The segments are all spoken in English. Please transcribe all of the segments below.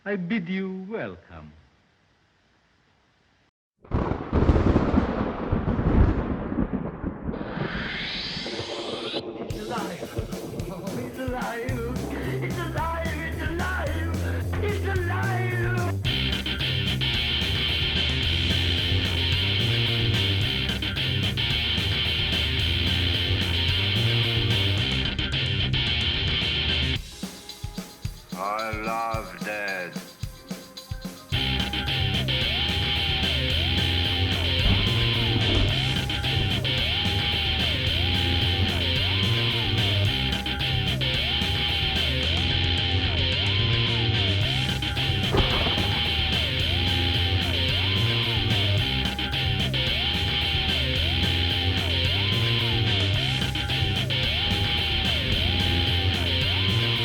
I bid you welcome. It's alive. Oh, it's alive. It's alive. It's alive. It's alive. I love dead.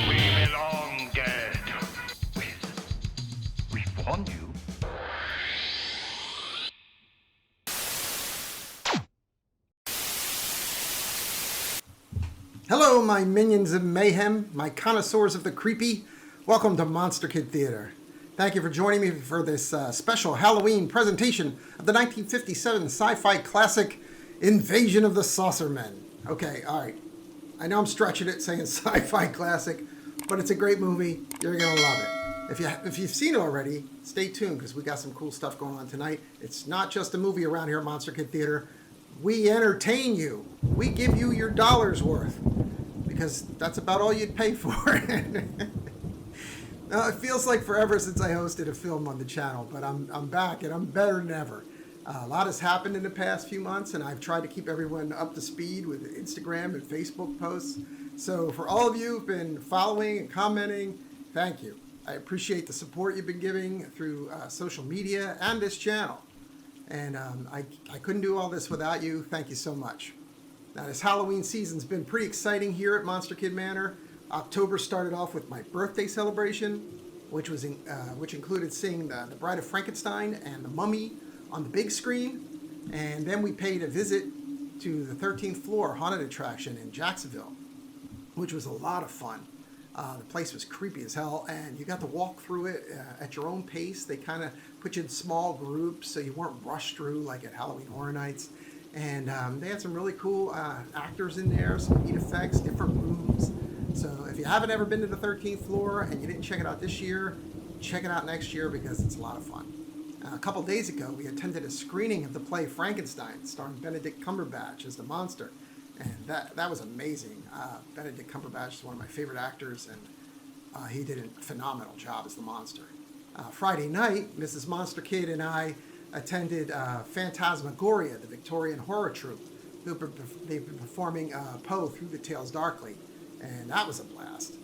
We belong dead. We warned you. Hello, my minions of mayhem, my connoisseurs of the creepy. Welcome to Monster Kid Theater. Thank you for joining me for this special Halloween presentation of the 1957 sci-fi classic Invasion of the Saucermen. Okay, all right. I know I'm stretching it saying sci-fi classic, but it's a great movie. You're gonna love it. If you've seen it already, stay tuned because we got some cool stuff going on tonight. It's not just a movie around here at Monster Kid Theater. We entertain you. We give you your dollar's worth because that's about all you'd pay for it. Now, it feels like forever since I hosted a film on the channel, but I'm back and I'm better than ever. A lot has happened in the past few months, and I've tried to keep everyone up to speed with Instagram and Facebook posts. So for all of you who've been following and commenting, thank you. I appreciate the support you've been giving through social media and this channel. And I couldn't do all this without you. Thank you so much. Now, this Halloween season's been pretty exciting here at Monster Kid Manor. October started off with my birthday celebration, which included seeing the Bride of Frankenstein and The Mummy on the big screen. And then we paid a visit to the 13th floor haunted attraction in Jacksonville, which was a lot of fun. The place was creepy as hell, and you got to walk through it at your own pace. They kind of put you in small groups so you weren't rushed through like at Halloween Horror Nights. And they had some really cool actors in there, some neat effects, different rooms. So if you haven't ever been to the 13th floor and you didn't check it out this year, check it out next year because it's a lot of fun. A couple days ago, we attended a screening of the play Frankenstein, starring Benedict Cumberbatch as the monster. And that was amazing. Benedict Cumberbatch is one of my favorite actors, and he did a phenomenal job as the monster. Friday night, Mrs. Monster Kid and I attended Phantasmagoria, the Victorian horror troupe. They've been performing Poe Through the Tales Darkly, and that was a blast.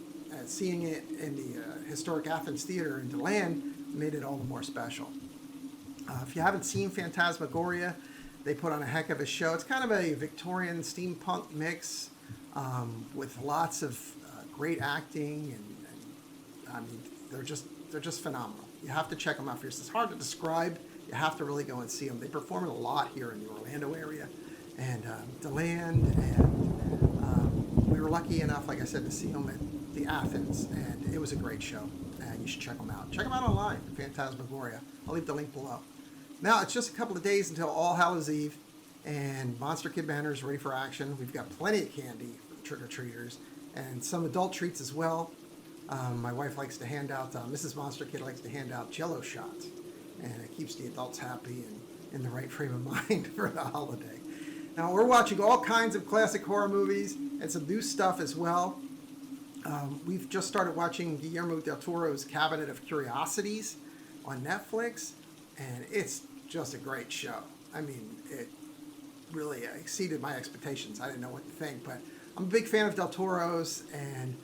Seeing it in the historic Athens Theater in Deland made it all the more special. If you haven't seen Phantasmagoria, they put on a heck of a show. It's kind of a Victorian steampunk mix with lots of great acting, and I mean they're just phenomenal. You have to check them out for yourself. It's hard to describe. You have to really go and see them. They perform a lot here in the Orlando area, and DeLand, and we were lucky enough, like I said, to see them at the Athens, and it was a great show. And you should check them out. Check them out online, Phantasmagoria. I'll leave the link below. Now, it's just a couple of days until All Hallows Eve, and Monster Kid Manor is ready for action. We've got plenty of candy for the trick-or-treaters, and some adult treats as well. My wife likes to hand out, Mrs. Monster Kid likes to hand out Jell-O shots, and it keeps the adults happy and in the right frame of mind for the holiday. Now, we're watching all kinds of classic horror movies and some new stuff as well. We've just started watching Guillermo del Toro's Cabinet of Curiosities on Netflix, and it's just a great show. I mean, it really exceeded my expectations. I didn't know what to think, but I'm a big fan of del Toro's, and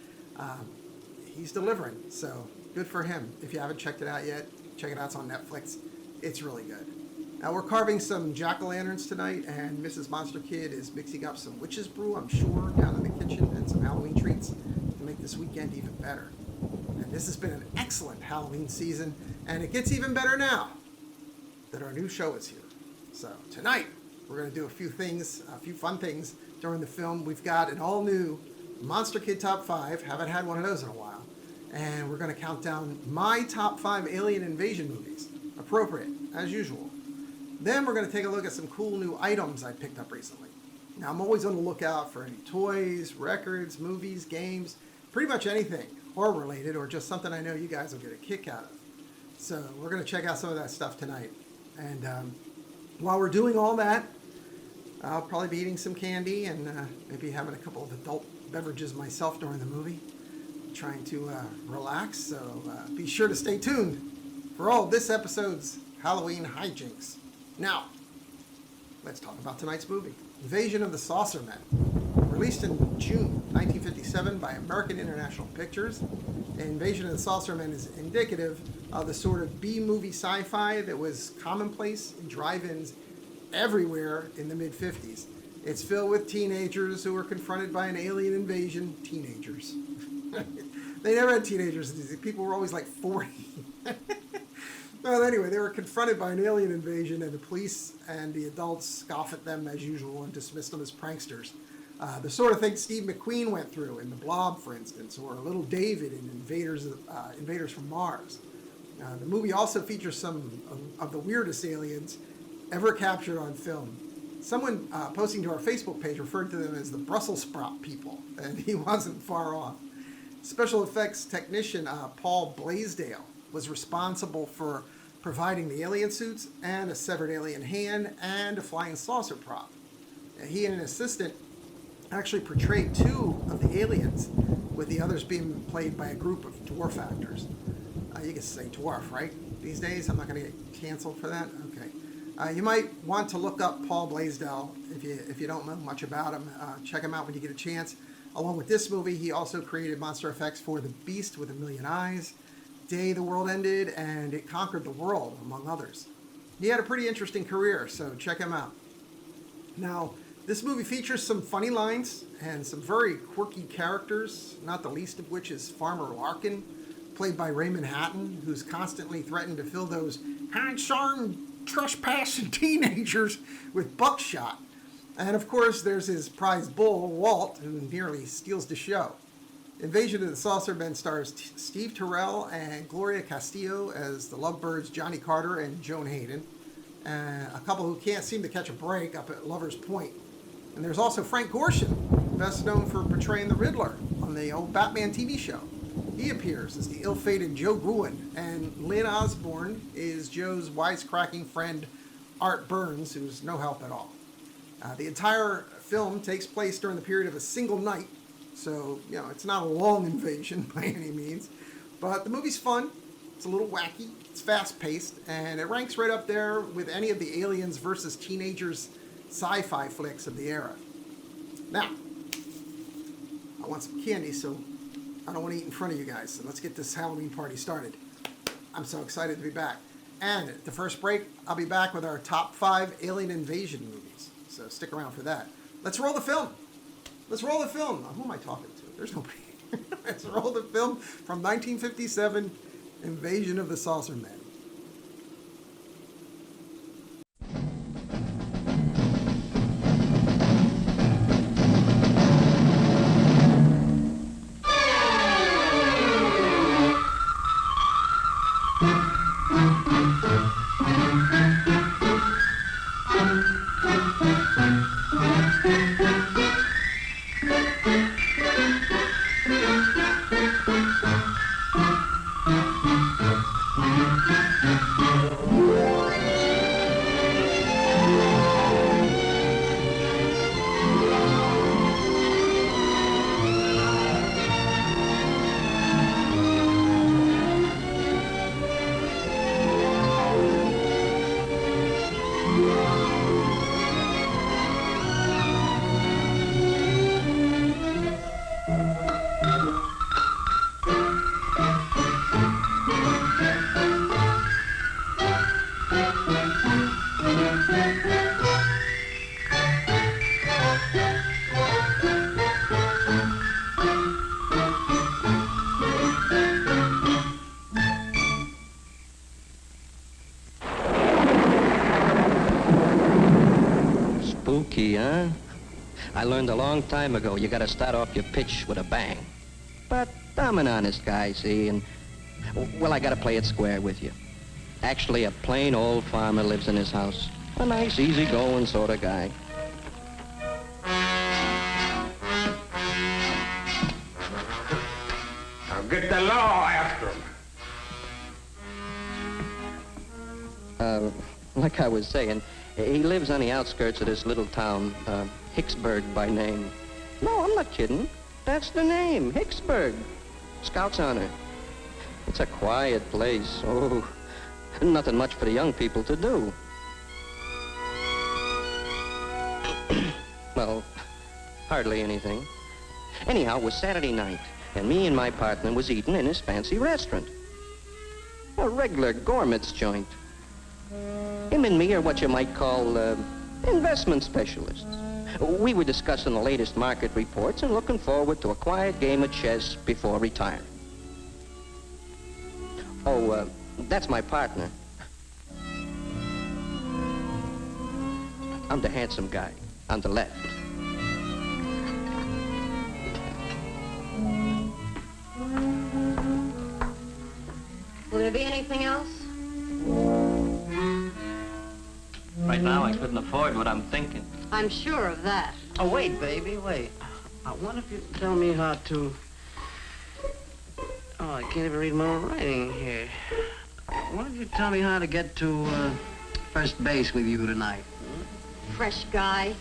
he's delivering, so good for him. If you haven't checked it out yet, check it out. It's on Netflix. It's really good. Now, we're carving some jack-o'-lanterns tonight, and Mrs. Monster Kid is mixing up some witch's brew, I'm sure, down in the kitchen, and some Halloween treats to make this weekend even better. And this has been an excellent Halloween season, and it gets even better now that our new show is here. So tonight, we're going to do a few fun things during the film. We've got an all-new Monster Kid Top 5. Haven't had one of those in a while. And we're going to count down my top 5 alien invasion movies. Appropriate, as usual. Then we're going to take a look at some cool new items I picked up recently. Now, I'm always on the lookout for any toys, records, movies, games, pretty much anything horror-related or just something I know you guys will get a kick out of. So we're going to check out some of that stuff tonight. And while we're doing all that, I'll probably be eating some candy and maybe having a couple of adult beverages myself during the movie, trying to relax. So be sure to stay tuned for all of this episode's Halloween hijinks. Now, let's talk about tonight's movie, Invasion of the Saucermen. Released in June 1957 by American International Pictures, Invasion of the Saucermen is indicative of the sort of B-movie sci-fi that was commonplace in drive-ins everywhere in the mid-50s. It's filled with teenagers who were confronted by an alien invasion. Teenagers. They never had teenagers. These people were always like 40. Well, anyway, they were confronted by an alien invasion, and the police and the adults scoff at them as usual and dismiss them as pranksters. The sort of thing Steve McQueen went through in The Blob, for instance, or Little David in Invaders from Mars. The movie also features some of the weirdest aliens ever captured on film. Someone posting to our Facebook page referred to them as the Brussels sprout people, and he wasn't far off. Special effects technician Paul Blaisdell was responsible for providing the alien suits and a severed alien hand and a flying saucer prop. He and an assistant actually portrayed 2 of the aliens, with the others being played by a group of dwarf actors. You can say dwarf, right? These days, I'm not going to get canceled for that? Okay. You might want to look up Paul Blaisdell if you don't know much about him. Check him out when you get a chance. Along with this movie, he also created monster effects for The Beast with a Million Eyes, Day the World Ended, and It Conquered the World, among others. He had a pretty interesting career, so check him out. Now, this movie features some funny lines and some very quirky characters, not the least of which is Farmer Larkin, played by Raymond Hatton, who's constantly threatened to fill those hand-sharn trespassing teenagers with buckshot. And of course, there's his prize bull, Walt, who nearly steals the show. Invasion of the Saucermen stars Steve Terrell and Gloria Castillo as the Lovebirds Johnny Carter and Joan Hayden, a couple who can't seem to catch a break up at Lover's Point. And there's also Frank Gorshin, best known for portraying the Riddler on the old Batman TV show. He appears as the ill-fated Joe Gruen, and Lynn Osborne is Joe's wisecracking friend Art Burns, who's no help at all. The entire film takes place during the period of a single night, so, it's not a long invasion by any means. But the movie's fun, it's a little wacky, it's fast-paced, and it ranks right up there with any of the aliens versus teenagers sci-fi flicks of the era. Now, I want some candy, so I don't want to eat in front of you guys, so let's get this Halloween party started. I'm so excited to be back. And at the first break, I'll be back with our top 5 alien invasion movies, so stick around for that. Let's roll the film. Let's roll the film. Who am I talking to? There's nobody. Let's roll the film from 1957, Invasion of the Saucermen. Spooky, huh? I learned a long time ago you gotta start off your pitch with a bang. But I'm an honest guy, see, and, well, I gotta play it square with you. Actually, a plain old farmer lives in his house. A nice, easy-going sort of guy. Now get the law after him. Like I was saying, he lives on the outskirts of this little town, Hicksburg by name. No, I'm not kidding. That's the name, Hicksburg. Scout's honor. It's a quiet place. Oh, nothing much for the young people to do. Well, hardly anything. Anyhow, it was Saturday night, and me and my partner was eating in his fancy restaurant. A regular gourmet's joint. Him and me are what you might call investment specialists. We were discussing the latest market reports and looking forward to a quiet game of chess before retiring. Oh, that's my partner. I'm the handsome guy on the left. Will there be anything else? Right now, I couldn't afford what I'm thinking. I'm sure of that. Oh, wait, baby, wait. I wonder if you can tell me how to... Oh, I can't even read my own writing here. I wonder if you tell me how to get to first base with you tonight. Fresh guy.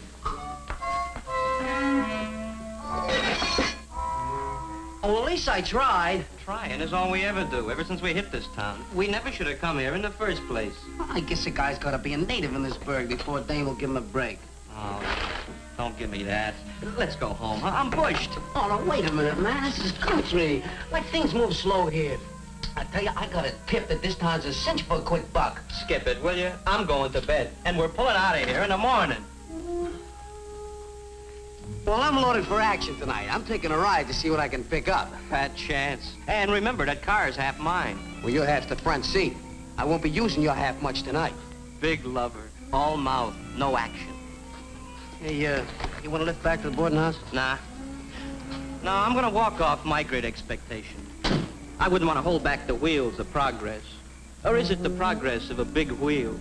Oh, well, at least I tried. Trying is all we ever do, ever since we hit this town. We never should have come here in the first place. Well, I guess a guy's got to be a native in this burg before Dane will give him a break. Oh, don't give me that. Let's go home. I'm bushed. Oh, no, wait a minute, man. This is country. Like, things move slow here. I tell you, I got a tip that this town's a cinch for a quick buck. Skip it, will you? I'm going to bed, and we're pulling out of here in the morning. Well, I'm loaded for action tonight. I'm taking a ride to see what I can pick up. Fat chance. And remember, that car's half mine. Well, your half's the front seat. I won't be using your half much tonight. Big lover. All mouth, no action. Hey, you want to lift back to the boarding house? Nah. No, I'm gonna walk off my great expectation. I wouldn't want to hold back the wheels of progress. Or is it the progress of a big wheel?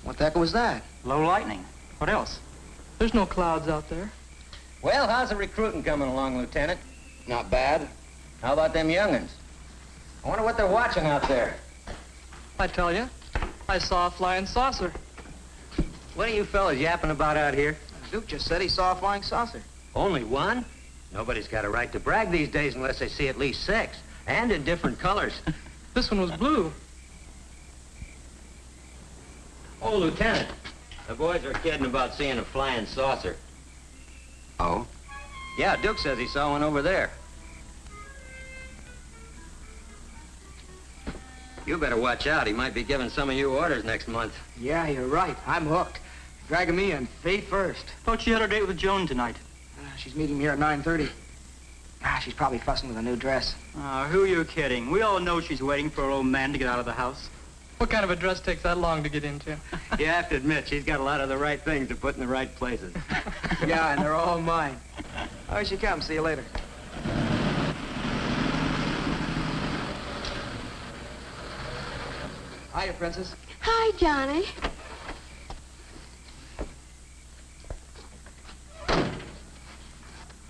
What the heck was that? Low lightning. What else? There's no clouds out there. Well, how's the recruiting coming along, Lieutenant? Not bad. How about them young'uns? I wonder what they're watching out there. I tell you, I saw a flying saucer. What are you fellas yapping about out here? Duke just said he saw a flying saucer. Only one? Nobody's got a right to brag these days unless they see at least 6, and in different colors. This one was blue. Oh, Lieutenant, the boys are kidding about seeing a flying saucer. Oh? Yeah, Duke says he saw one over there. You better watch out. He might be giving some of you orders next month. Yeah, you're right. I'm hooked. Dragging me in feet first. Thought she had her date with Joan tonight. She's meeting me here at 9:30. Ah, she's probably fussing with a new dress. Oh, who are you kidding? We all know she's waiting for her old man to get out of the house. What kind of a dress takes that long to get into? You have to admit, she's got a lot of the right things to put in the right places. Yeah, and they're all mine. Oh, here she comes. See you later. Hiya, Princess. Hi, Johnny.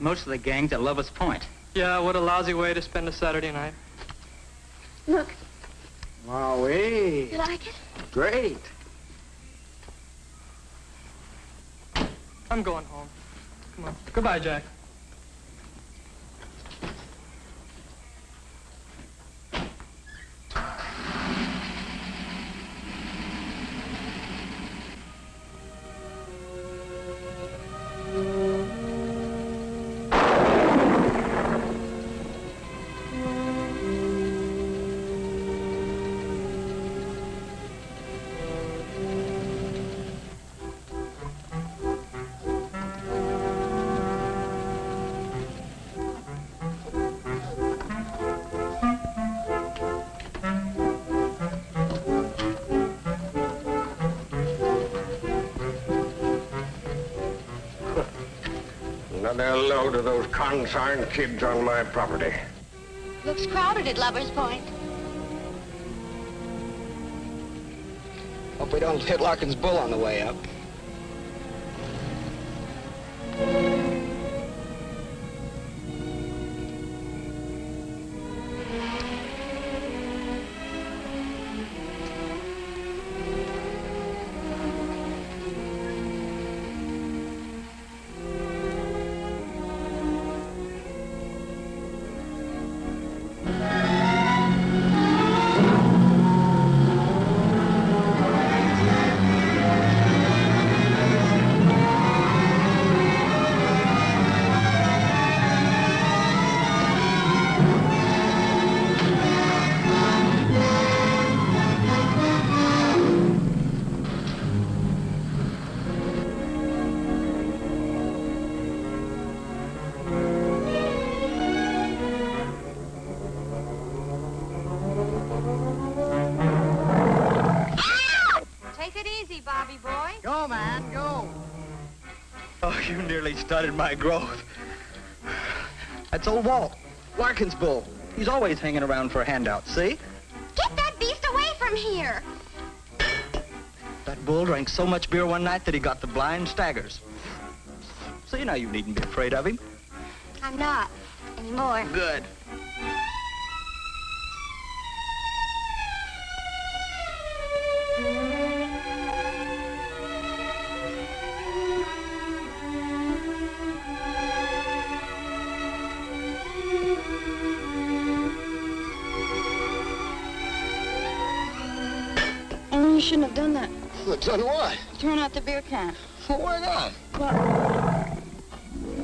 Most of the gang's at Lover's Point. Yeah, what a lousy way to spend a Saturday night. Look, Wowee. you like it? Great. I'm going home. Come on. Goodbye, Jack. Another load of those consarned kids on my property. Looks crowded at Lover's Point. Hope we don't hit Larkin's bull on the way up. Bobby boy. Go, man, go. Oh, you nearly started my growth. That's old Walt, Larkin's bull. He's always hanging around for handouts, see? Get that beast away from here. That bull drank so much beer one night that he got the blind staggers. See, now you needn't be afraid of him. I'm not anymore. Good. Oh, you shouldn't have done that. Well, done what? Turn out the beer can. Well, why not? Well,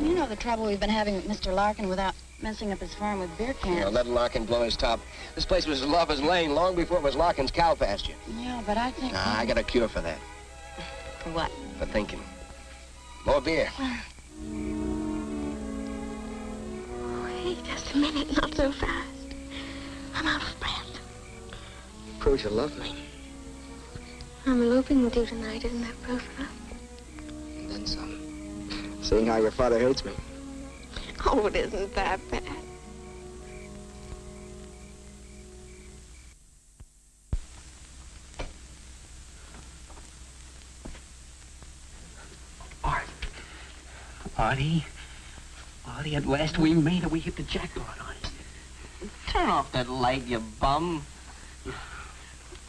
you know the trouble we've been having with Mr. Larkin without messing up his farm with beer cans. You know, let Larkin blow his top. This place was Lover's Lane long before it was Larkin's cow pasture. Yeah, but I think... Nah, I got a cure for that. For what? For thinking. More beer. Wait just a minute, not so fast. I'm out of breath. Proves you love me. I'm eloping with you tonight, isn't that proof enough? And then some. Seeing how your father hates me. Oh, it isn't that bad. Artie, at last we made it. We hit the jackpot on it. Turn off that light, you bum.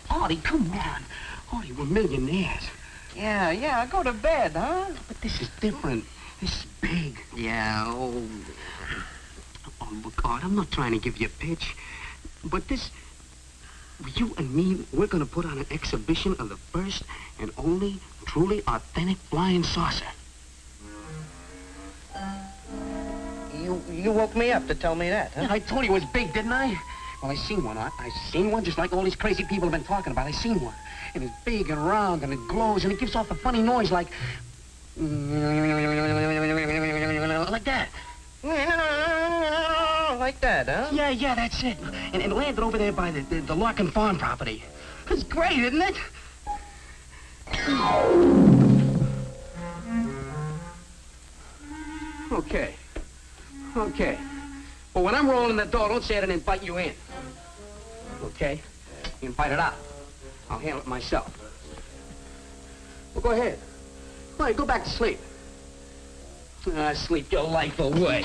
Artie, come on. Artie, we're millionaires. Yeah, go to bed, huh? But this is different. This is big. Yeah, oh, look, Art, I'm not trying to give you a pitch, but this, you and me, we're gonna put on an exhibition of the first and only truly authentic flying saucer. You woke me up to tell me that, huh? Yeah, I told you it was big, didn't I? Well, I seen one, Art. I seen one just like all these crazy people have been talking about. I seen one. And it's big and round and it glows and it gives off a funny noise like that. like that, huh? Yeah, that's it. And it landed over there by the Larkin Farm property. It's great, isn't it? Okay. Well, when I'm rolling the door, don't say I didn't invite you in. Okay? You invite it out. I'll handle it myself. Well, go ahead. All right, go back to sleep. Sleep your life away.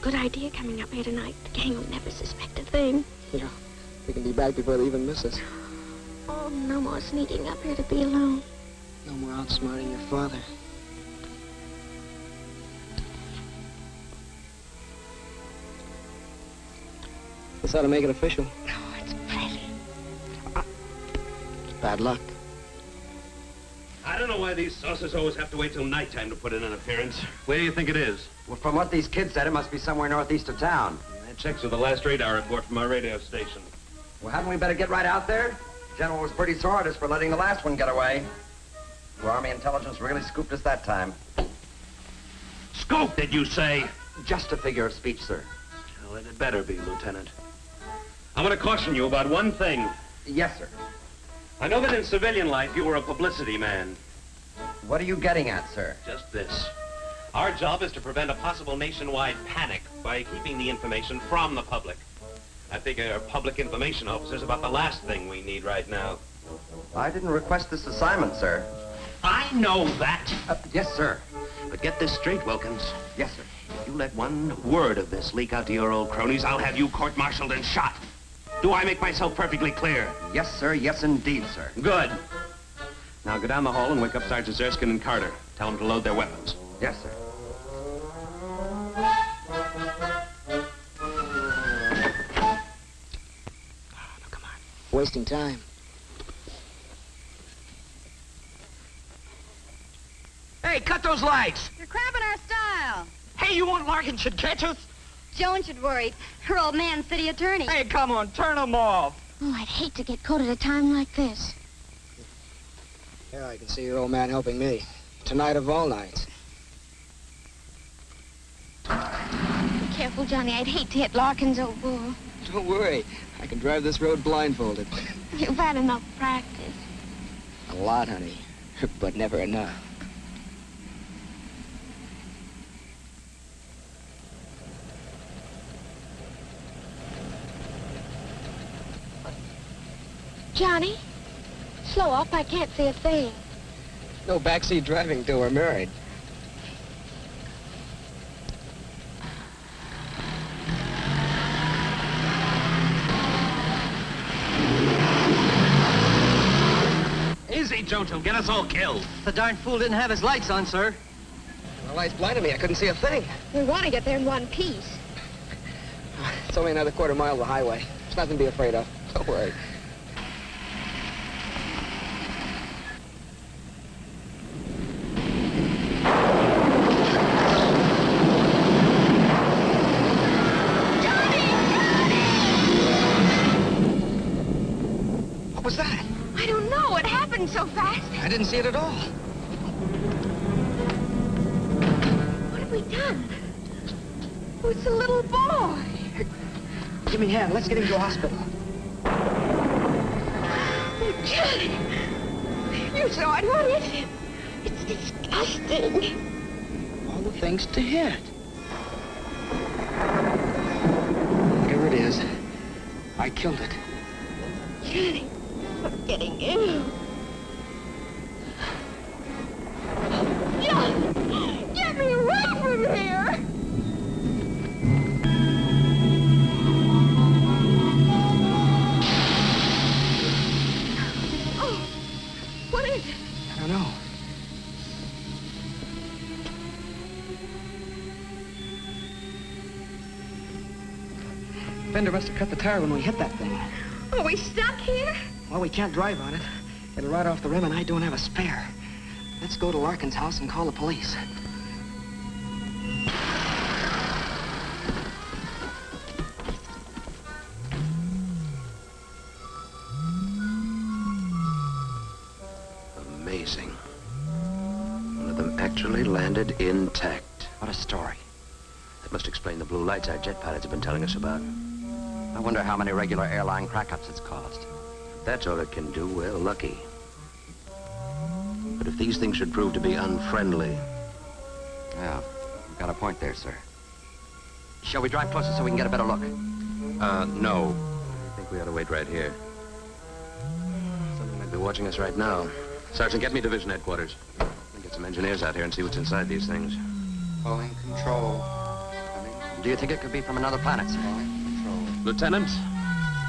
Good idea coming up here tonight. The gang will never suspect a thing. Yeah, we can be back before they even miss us. Oh, no more sneaking up here to be alone. No more outsmarting your father. This ought to make it official. Oh, it's pretty. Bad luck. I don't know why these saucers always have to wait till nighttime to put in an appearance. Where do you think it is? Well, from what these kids said, it must be somewhere northeast of town. That checks with the last radar report from our radio station. Well, hadn't we better get right out there? General was pretty sore at us for letting the last one get away. Well, Army intelligence really scooped us that time. Scoop, did you say? Just a figure of speech, sir. Well, it had better be, Lieutenant. I want to caution you about one thing. Yes, sir. I know that in civilian life you were a publicity man. What are you getting at, sir? Just this. Our job is to prevent a possible nationwide panic by keeping the information from the public. I figure public information officers about the last thing we need right now. I didn't request this assignment, sir. I know that. Yes, sir. But get this straight, Wilkins. Yes, sir. If you let one word of this leak out to your old cronies, I'll have you court-martialed and shot. Do I make myself perfectly clear? Yes, sir. Yes, indeed, sir. Good. Now go down the hall and wake up Sergeants Erskine and Carter. Tell them to load their weapons. Yes, sir. Wasting time. Hey, cut those lights! You're cramping our style. Hey, you want Larkin should catch us? Joan should worry. Her old man's city attorney. Hey, come on, turn them off. Oh, I'd hate to get caught at a time like this. Yeah, I can see your old man helping me. Tonight of all nights. Be careful, Johnny. I'd hate to hit Larkin's old bull. Don't worry. I can drive this road blindfolded. You've had enough practice. A lot, honey. But never enough. Johnny, slow up. I can't see a thing. No backseat driving till we're married. Easy, Jones. He'll get us all killed. The darn fool didn't have his lights on, sir. The lights blinded me. I couldn't see a thing. We want to get there in one piece. It's only another quarter mile of the highway. There's nothing to be afraid of. Don't worry. What was that? I don't know. It happened so fast. I didn't see it at all. What have we done? Oh, it's a little boy. Give me a hand. Let's get him to a hospital. Oh, Johnny. You saw it. What is it? It's disgusting. All the things to hit. Whatever it is, I killed it. Johnny, I'm getting ill. Johnny, get me away from here. Oh, what is it? I don't know. Fender must have cut the tire when we hit that thing. Are we stuck here? Well, we can't drive on it. It'll ride off the rim, and I don't have a spare. Let's go to Larkin's house and call the police. Amazing. One of them actually landed intact. What a story. That must explain the blue lights our jet pilots have been telling us about. I wonder how many regular airline crack-ups it's caused. If that's all it can do, well, lucky. But if these things should prove to be unfriendly... Yeah, you've got a point there, sir. Shall we drive closer so we can get a better look? No. I think we ought to wait right here. Something might be watching us right now. Sergeant, get me division headquarters. I'll get some engineers out here and see what's inside these things. Calling control. Do you think it could be from another planet, sir? Lieutenant,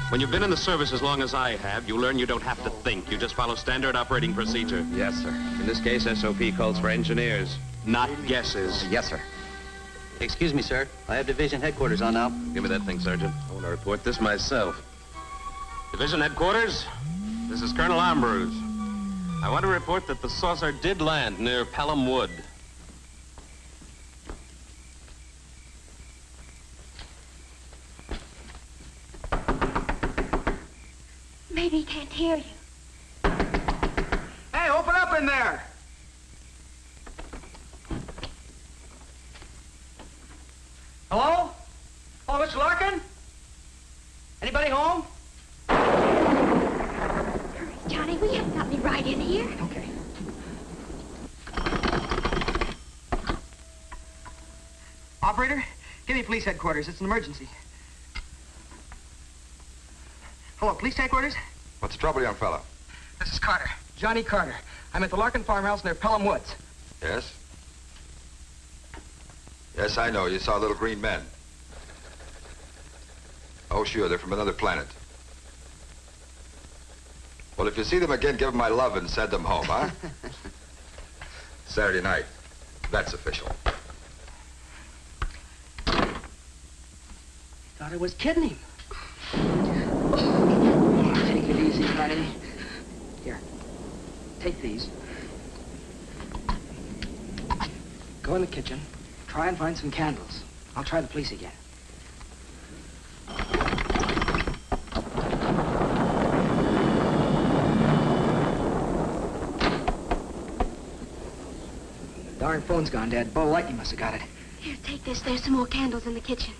when you've been in the service as long as I have, you learn you don't have to think. You just follow standard operating procedure. Yes, sir. In this case, SOP calls for engineers, not guesses. Yes, sir. Excuse me, sir. I have division headquarters on now. Give me that thing, Sergeant. I want to report this myself. Division headquarters, this is Colonel Ambrose. I want to report that the saucer did land near Pelham Wood. Maybe he can't hear you. Hey, open up in there! Hello? Hello, Mr. Larkin? Anybody home? Hurry, Johnny, we haven't got any right in here. Okay. Operator, give me police headquarters. It's an emergency. Hello, police headquarters? What's the trouble, young fella? This is Carter. Johnny Carter. I'm at the Larkin farmhouse near Pelham Woods. Yes? Yes, I know. You saw little green men. Oh, sure. They're from another planet. Well, if you see them again, give them my love and send them home, huh? Saturday night. That's official. Thought I was kidding him. Take it easy, honey. Here, take these. Go in the kitchen. Try and find some candles. I'll try the police again. The darn phone's gone dead. Bo Lightning must have got it. Here, take this. There's some more candles in the kitchen.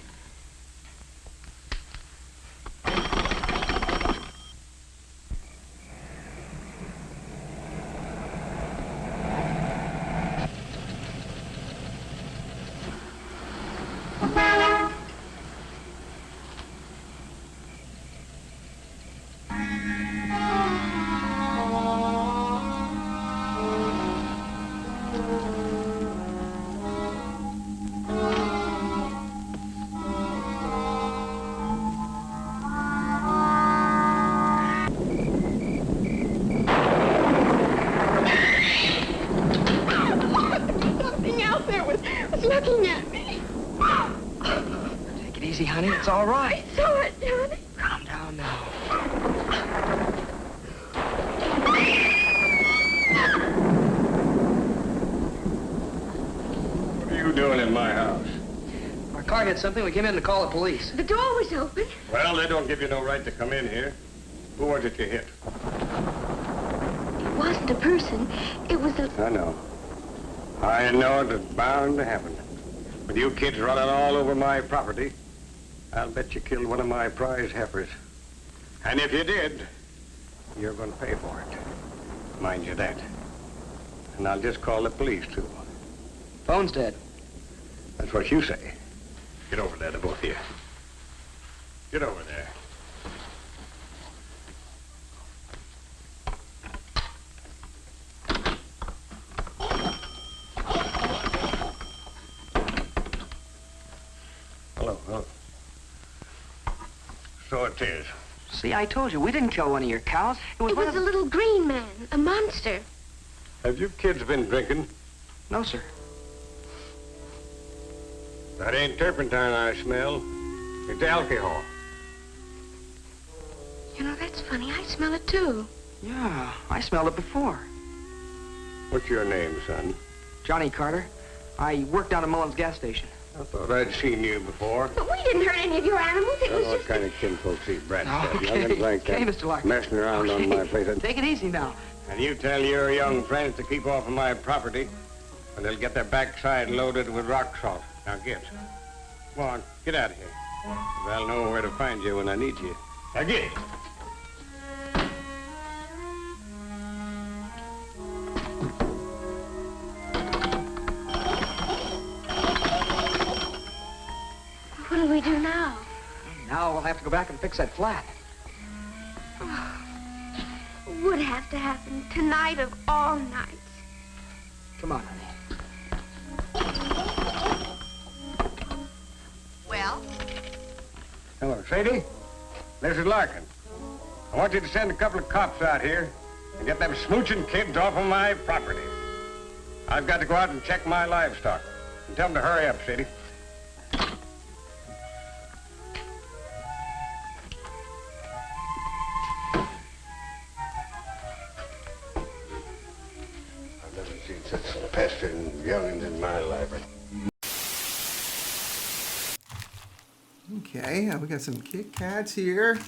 Honey, it's all right. I saw it, Johnny. Calm down now. What are you doing in my house? Our car hit something. We came in to call the police. The door was open. Well, they don't give you no right to come in here. Who was it you hit? It wasn't a person. It was a... I know. I know it was bound to happen. With you kids running all over my property, I'll bet you killed one of my prize heifers. And if you did, you're going to pay for it. Mind you that. And I'll just call the police, too. Phone's dead. That's what you say. Get over there, the both of you. Get over there. Hello. So it is. See, I told you, we didn't kill one of your cows. It was a little green man, a monster. Have you kids been drinking? No, sir. That ain't turpentine I smell. It's alcohol. You know, that's funny. I smell it, too. Yeah, I smelled it before. What's your name, son? Johnny Carter. I worked down at Mullins gas station. I thought I'd seen you before. But we didn't hurt any of your animals. It was What just... kind of kinfolks eat brats? Okay. Nothing like that. Okay, Mr. Larkin. Messing around on my place. Take it easy now. And you tell your young friends to keep off of my property, or they'll get their backside loaded with rock salt. Now get. Come on, get out of here. I'll know where to find you when I need you. Now get. What do we do now? Now we'll have to go back and fix that flat. Would have to happen tonight of all nights. Come on, honey. Well? Hello, Sadie. This is Larkin. I want you to send a couple of cops out here and get them smooching kids off of my property. I've got to go out and check my livestock. And tell them to hurry up, Sadie. I've never seen such pestering young'uns in my library. Okay, we got some Kit Kats here.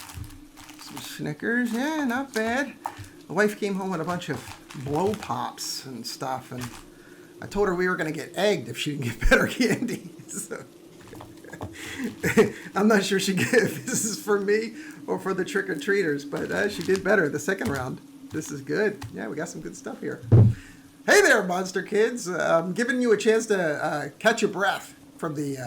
Some Snickers. Yeah, not bad. The wife came home with a bunch of blow pops and stuff, and I told her we were going to get egged if she didn't get better candy. So, I'm not sure if this is for me or for the trick-or-treaters, but she did better the second round. This is good. Yeah, we got some good stuff here. Hey there, Monster Kids. I'm giving you a chance to catch your breath from the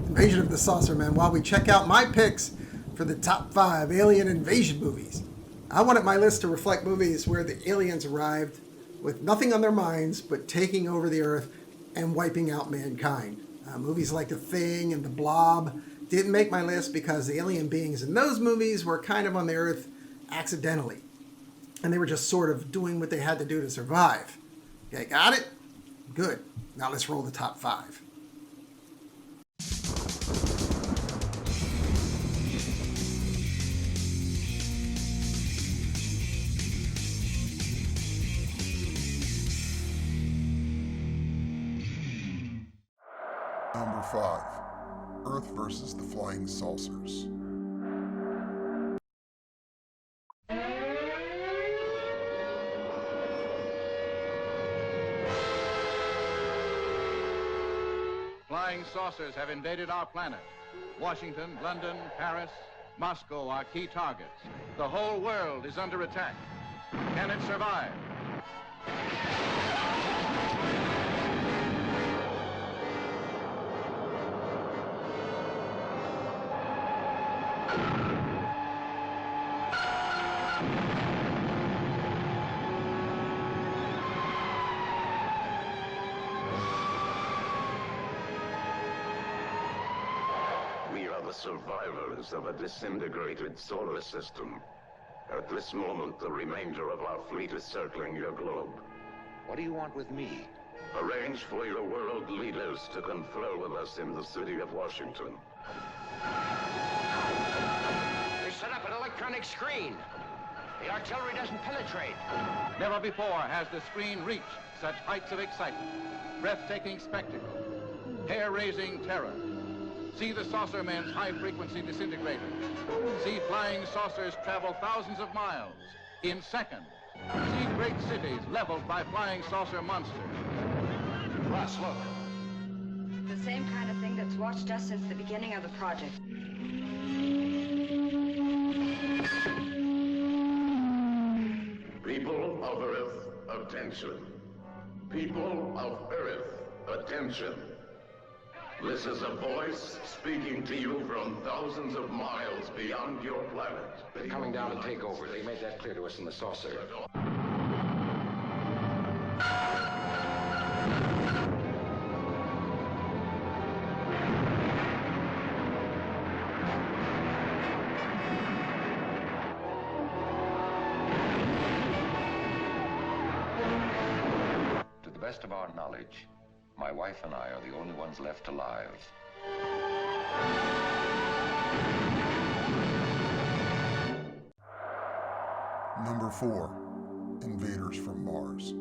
Invasion of the Saucer Men while we check out my picks for the top 5 alien invasion movies. I wanted my list to reflect movies where the aliens arrived with nothing on their minds but taking over the Earth and wiping out mankind. Movies like The Thing and The Blob didn't make my list because the alien beings in those movies were kind of on the Earth accidentally. And they were just sort of doing what they had to do to survive. Okay, got it? Good. Now let's roll the top 5. Number 5. Earth versus the Flying Saucers. Flying saucers have invaded our planet. Washington, London, Paris, Moscow are key targets. The whole world is under attack. Can it survive? The survivors of a disintegrated solar system. At this moment, the remainder of our fleet is circling your globe. What do you want with me? Arrange for your world leaders to confer with us in the city of Washington. They set up an electronic screen. The artillery doesn't penetrate. Never before has the screen reached such heights of excitement, breathtaking spectacle, hair-raising terror. See the saucer men's high-frequency disintegrators. See flying saucers travel thousands of miles in seconds. See great cities leveled by flying saucer monsters. Russ, look. The same kind of thing that's watched us since the beginning of the project. People of Earth, attention. People of Earth, attention. This is a voice speaking to you from thousands of miles beyond your planet. They're coming down to take over. They made that clear to us in the saucer. To the best of our knowledge, my wife and I are the only ones left alive. Number 4, Invaders from Mars.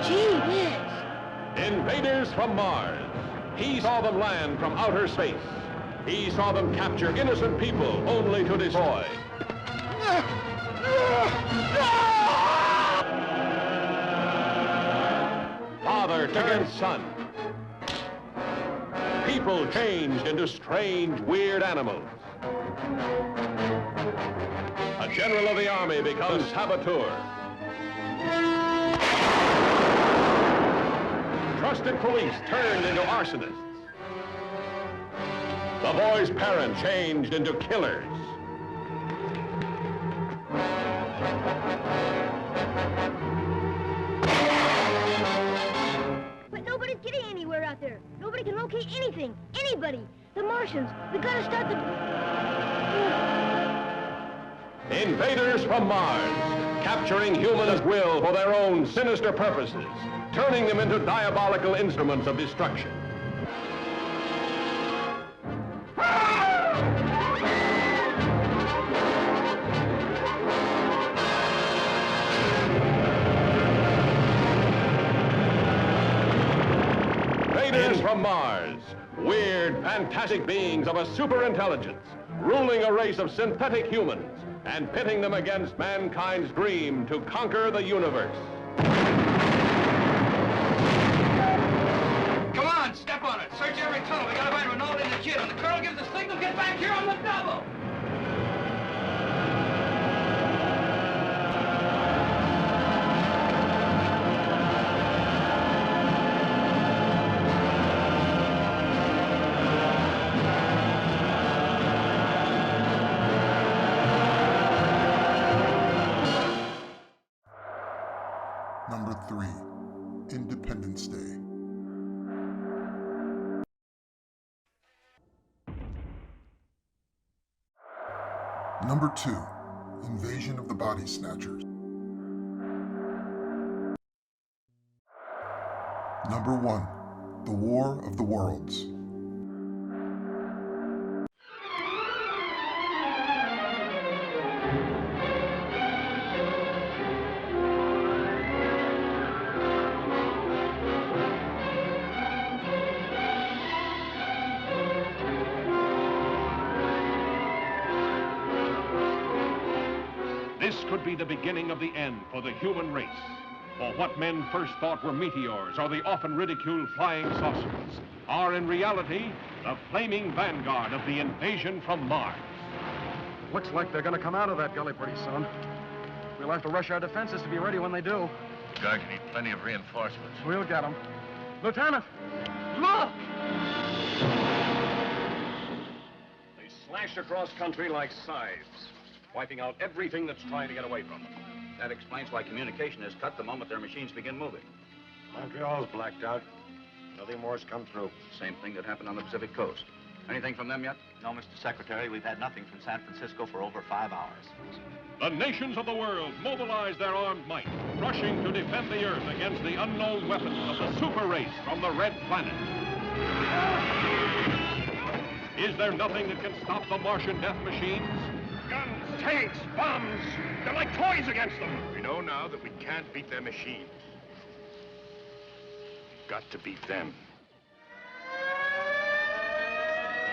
Gee whiz. Invaders from Mars. He saw them land from outer space. He saw them capture innocent people only to destroy. Father against son. People changed into strange, weird animals. A general of the army becomes saboteur. Trusted police turned into arsonists. The boy's parents changed into killers. But nobody's getting anywhere out there. Nobody can locate anything. Anybody. The Martians. We gotta start the... Invaders from Mars, capturing humans' will for their own sinister purposes, turning them into diabolical instruments of destruction. Invaders from Mars, weird, fantastic beings of a superintelligence, ruling a race of synthetic humans and pitting them against mankind's dream to conquer the universe. Come on, step on it. Search every tunnel. We gotta find Renault and the kid. When the colonel gives the signal, get back here on the double. Number 3, Independence Day. Number 2, Invasion of the Body Snatchers. Number 1, The War of the Worlds. This could be the beginning of the end for the human race. For what men first thought were meteors or the often ridiculed flying saucers are in reality the flaming vanguard of the invasion from Mars. Looks like they're gonna come out of that gully pretty soon. We'll have to rush our defenses to be ready when they do. Guard, you need plenty of reinforcements. We'll get them. Lieutenant, look! They slashed across country like scythes, wiping out everything that's trying to get away from them. That explains why communication is cut the moment their machines begin moving. Montreal's blacked out. Nothing more's come through. Same thing that happened on the Pacific coast. Anything from them yet? No, Mr. Secretary, we've had nothing from San Francisco for over 5 hours. The nations of the world mobilize their armed might, rushing to defend the Earth against the unknown weapons of the super race from the Red Planet. Is there nothing that can stop the Martian death machines? Guns, tanks, bombs. They're like toys against them. We know now that we can't beat their machines. We've got to beat them.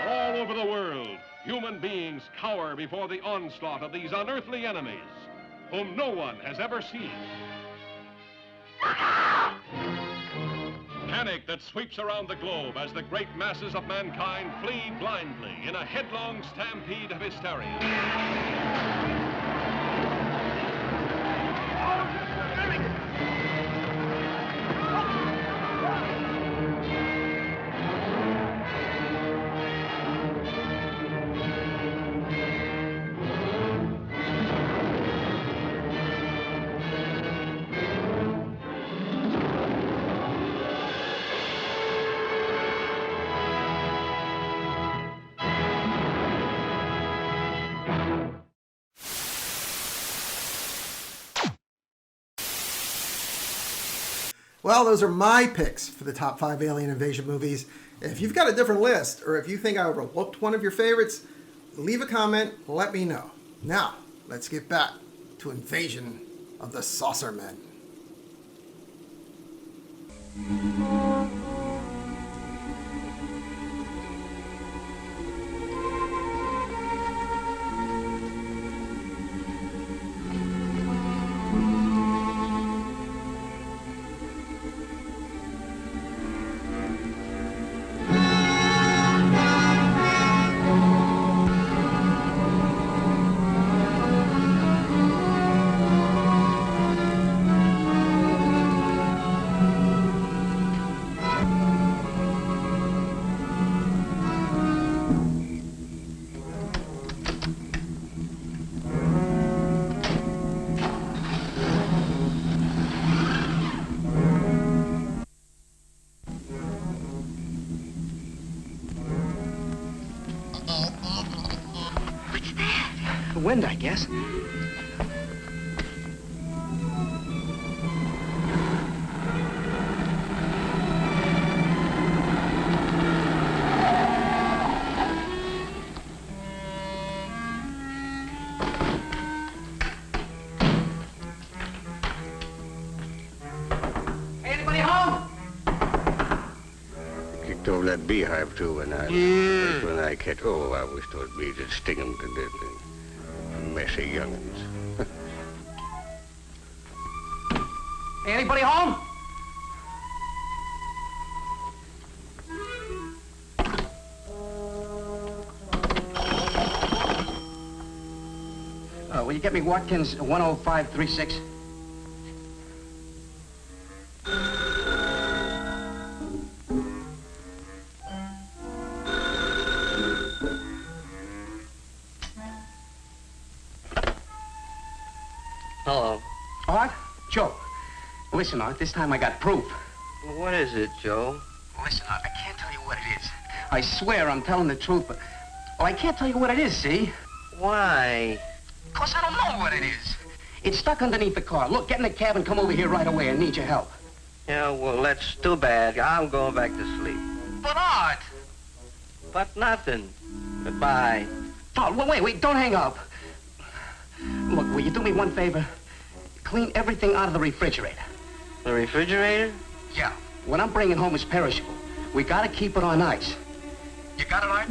All over the world, human beings cower before the onslaught of these unearthly enemies, whom no one has ever seen. Panic that sweeps around the globe as the great masses of mankind flee blindly in a headlong stampede of hysteria. Well, those are my picks for the top 5 alien invasion movies. If you've got a different list, or if you think I overlooked one of your favorites, leave a comment, let me know. Now, let's get back to Invasion of the Saucermen. Wind, I guess. Anybody home? Kicked over that beehive, too, when I catch... Oh, I wish those bees would sting them to death. Messy young'uns. Anybody home? Will you get me Watkins 10536? Hello. Art? Joe. Listen, Art, this time I got proof. What is it, Joe? Listen, Art, I can't tell you what it is. I swear I'm telling the truth, but... Well, I can't tell you what it is, see? Why? Because I don't know what it is. It's stuck underneath the car. Look, get in the cab and come over here right away. I need your help. Yeah, well, that's too bad. I'm going back to sleep. But, Art! But nothing. Goodbye. Oh, wait, don't hang up. Look, will you do me one favor? Clean everything out of the refrigerator. The refrigerator? Yeah. What I'm bringing home is perishable. We gotta keep it on ice. You got it, Art?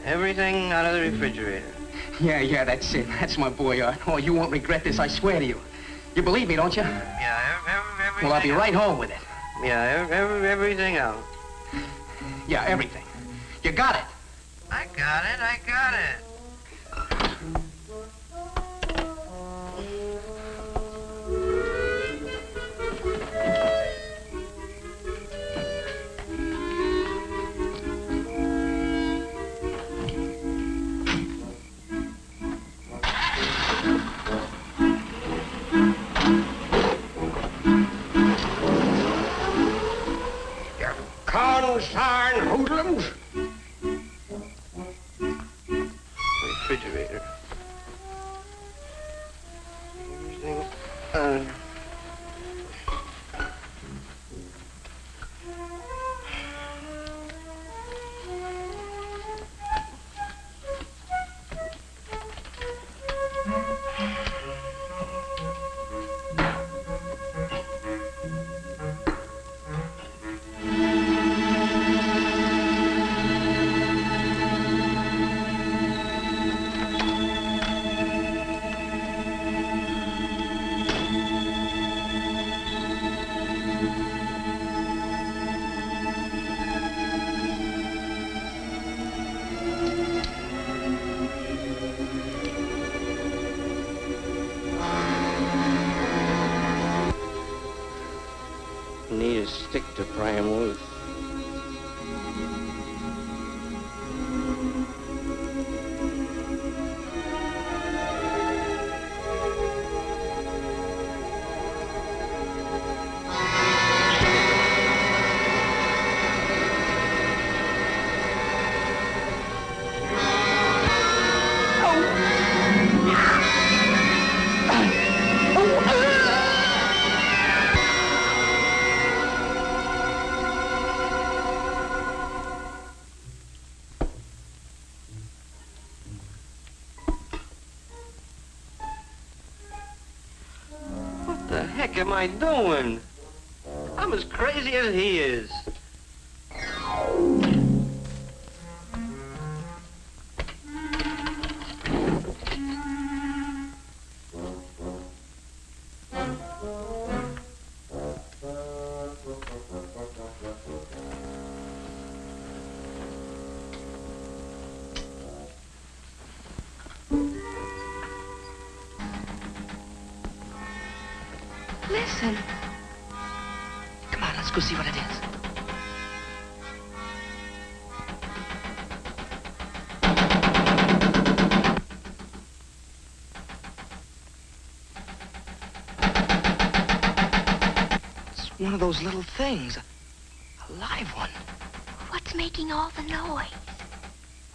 Everything out of the refrigerator. Yeah, that's it. That's my boy, Art. Oh, you won't regret this, I swear to you. You believe me, don't you? Yeah, everything. Well, I'll be right home with it. Yeah, everything out. Yeah, everything. You got it. I got it. Consarn hoodlums! Refrigerator. Everything. Need a stick to pry him loose. heck am I doing? I'm as crazy as he is. Listen. Come on, let's go see what it is. It's one of those little things. A live one. What's making all the noise?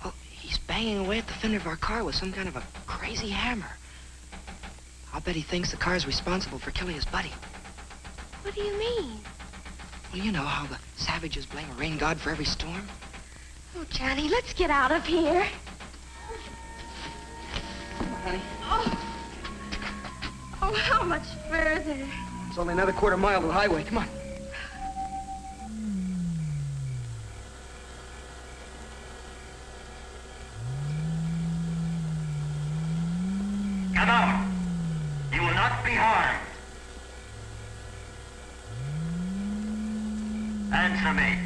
Well, he's banging away at the fender of our car with some kind of a crazy hammer. I'll bet he thinks the car's responsible for killing his buddy. What do you mean? Well, you know how the savages blame a rain god for every storm? Oh, Johnny, let's get out of here. Come on, honey. Oh, how much further? It's only another quarter mile to the highway. Come on. Come out. You will not be harmed. Answer me.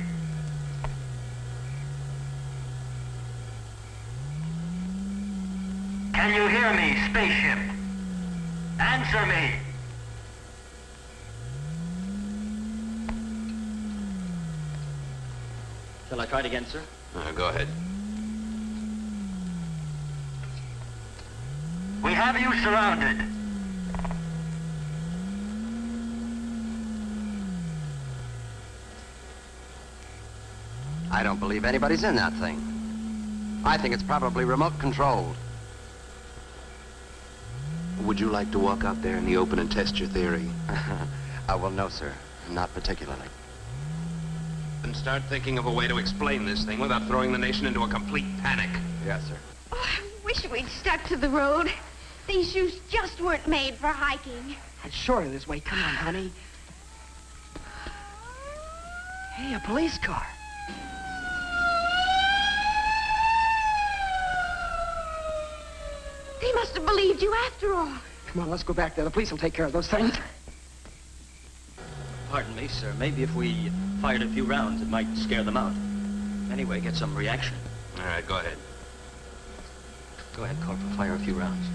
Can you hear me, spaceship? Answer me. Shall I try it again, sir? Go ahead. We have you surrounded. I don't believe anybody's in that thing. I think it's probably remote controlled. Would you like to walk out there in the open and test your theory? Well, no, sir. Not particularly. Then start thinking of a way to explain this thing without throwing the nation into a complete panic. Yes, sir. Oh, I wish we'd stuck to the road. These shoes just weren't made for hiking. It's shorter this way. Come on, honey. Hey, a police car. They must have believed you after all. Come on, let's go back there. The police will take care of those things. Pardon me, sir. Maybe if we fired a few rounds, it might scare them out. Anyway, get some reaction. All right, go ahead. Go ahead, Corporal. Fire a few rounds.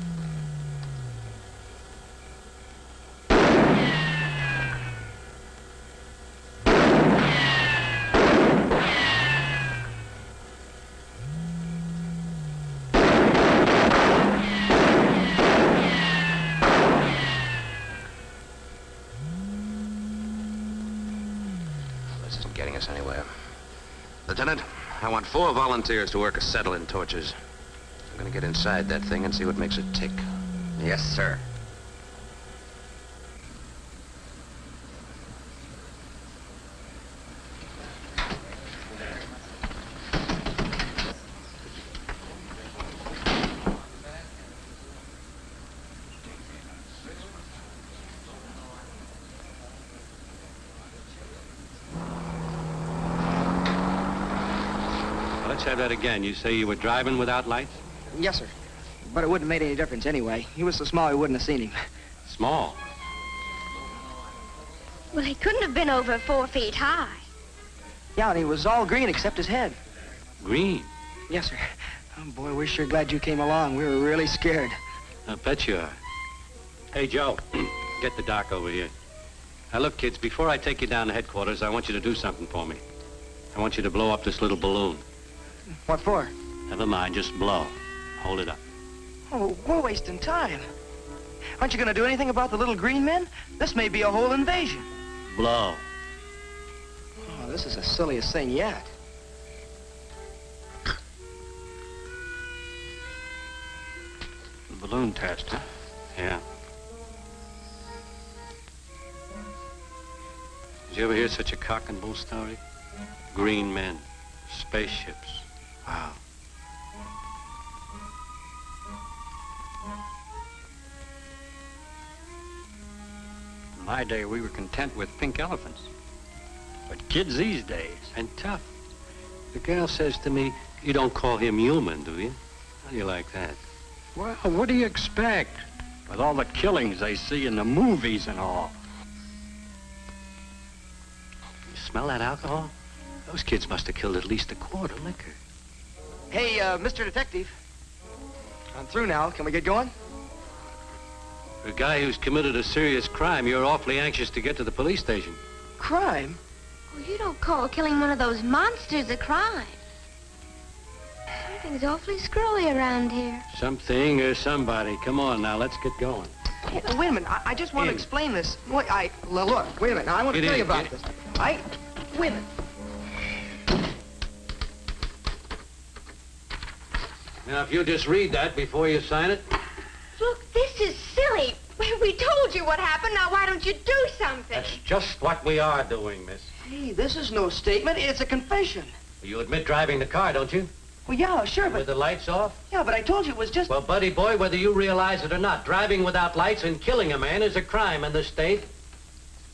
This isn't getting us anywhere. Lieutenant, I want 4 volunteers to work acetylene torches. I'm gonna get inside that thing and see what makes it tick. Yes, sir. Let's have that again. You say you were driving without lights? Yes, sir. But it wouldn't have made any difference anyway. He was so small we wouldn't have seen him. Small? Well, he couldn't have been over 4 feet high. Yeah, and he was all green except his head. Green? Yes, sir. Oh, boy, we're sure glad you came along. We were really scared. I bet you are. Hey, Joe, get the doc over here. Now, look, kids, before I take you down to headquarters, I want you to do something for me. I want you to blow up this little balloon. What for? Never mind, just blow. Hold it up. Oh, we're wasting time. Aren't you going to do anything about the little green men? This may be a whole invasion. Blow. Oh, this is the silliest thing yet. The balloon test, huh? Yeah. Did you ever hear such a cock and bull story? Green men, spaceships. Wow. In my day, we were content with pink elephants. But kids these days, And tough. The gal says to me, you don't call him human, do you? How do you like that? well, what do you expect? With all the killings they see in the movies and all. You smell that alcohol? Those kids must have killed at least a quart of liquor. Hey, Mr. Detective. I'm through now. Can we get going? For a guy who's committed a serious crime, you're awfully anxious to get to the police station. Crime? Well, you don't call killing one of those monsters a crime. Something's awfully screwy around here. Something or somebody. Come on now, let's get going. Hey, wait a minute. I just want to explain this. Look, wait a minute. Now, I want to tell you about this. Wait a minute. Now, if you'll just read that before you sign it. Look, this is silly. We told you what happened. Now, why don't you do something? That's just what we are doing, miss. Hey, this is no statement. It's a confession. You admit driving the car, don't you? Well, yeah, sure, but... With the lights off? Yeah, but I told you it was just... Well, buddy boy, whether you realize it or not, driving without lights and killing a man is a crime in this state.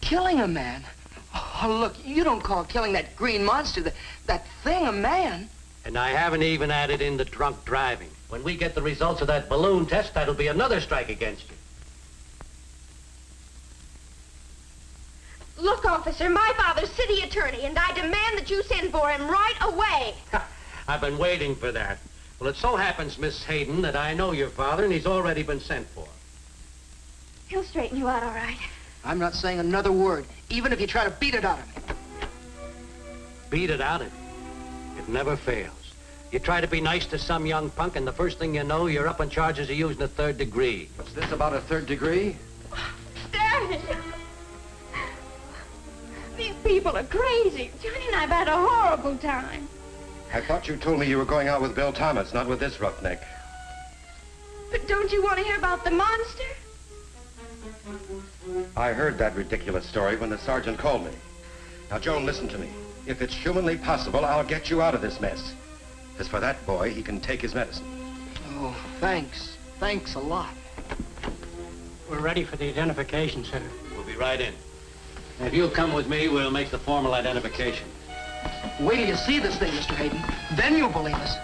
Killing a man? Oh, look, you don't call killing that green monster, that thing, a man. And I haven't even added in the drunk driving. When we get the results of that balloon test, that'll be another strike against you. Look, officer, my father's city attorney, and I demand that you send for him right away. I've been waiting for that. Well, it so happens, Miss Hayden, that I know your father, and he's already been sent for. He'll straighten you out all right. I'm not saying another word, even if you try to beat it out of me. Beat it out of you. It never fails. You try to be nice to some young punk, and the first thing you know, you're up on charges of using a third degree. What's this about a third degree? Daddy! These people are crazy. Johnny and I've had a horrible time. I thought you told me you were going out with Bill Thomas, not with this roughneck. But don't you want to hear about the monster? I heard that ridiculous story when the sergeant called me. Now, Joan, listen to me. If it's humanly possible, I'll get you out of this mess. As for that boy, he can take his medicine. Oh, thanks. Thanks a lot. We're ready for the identification, sir. We'll be right in. If you'll come with me, we'll make the formal identification. Wait till you see this thing, Mr. Hayden. Then you'll believe us.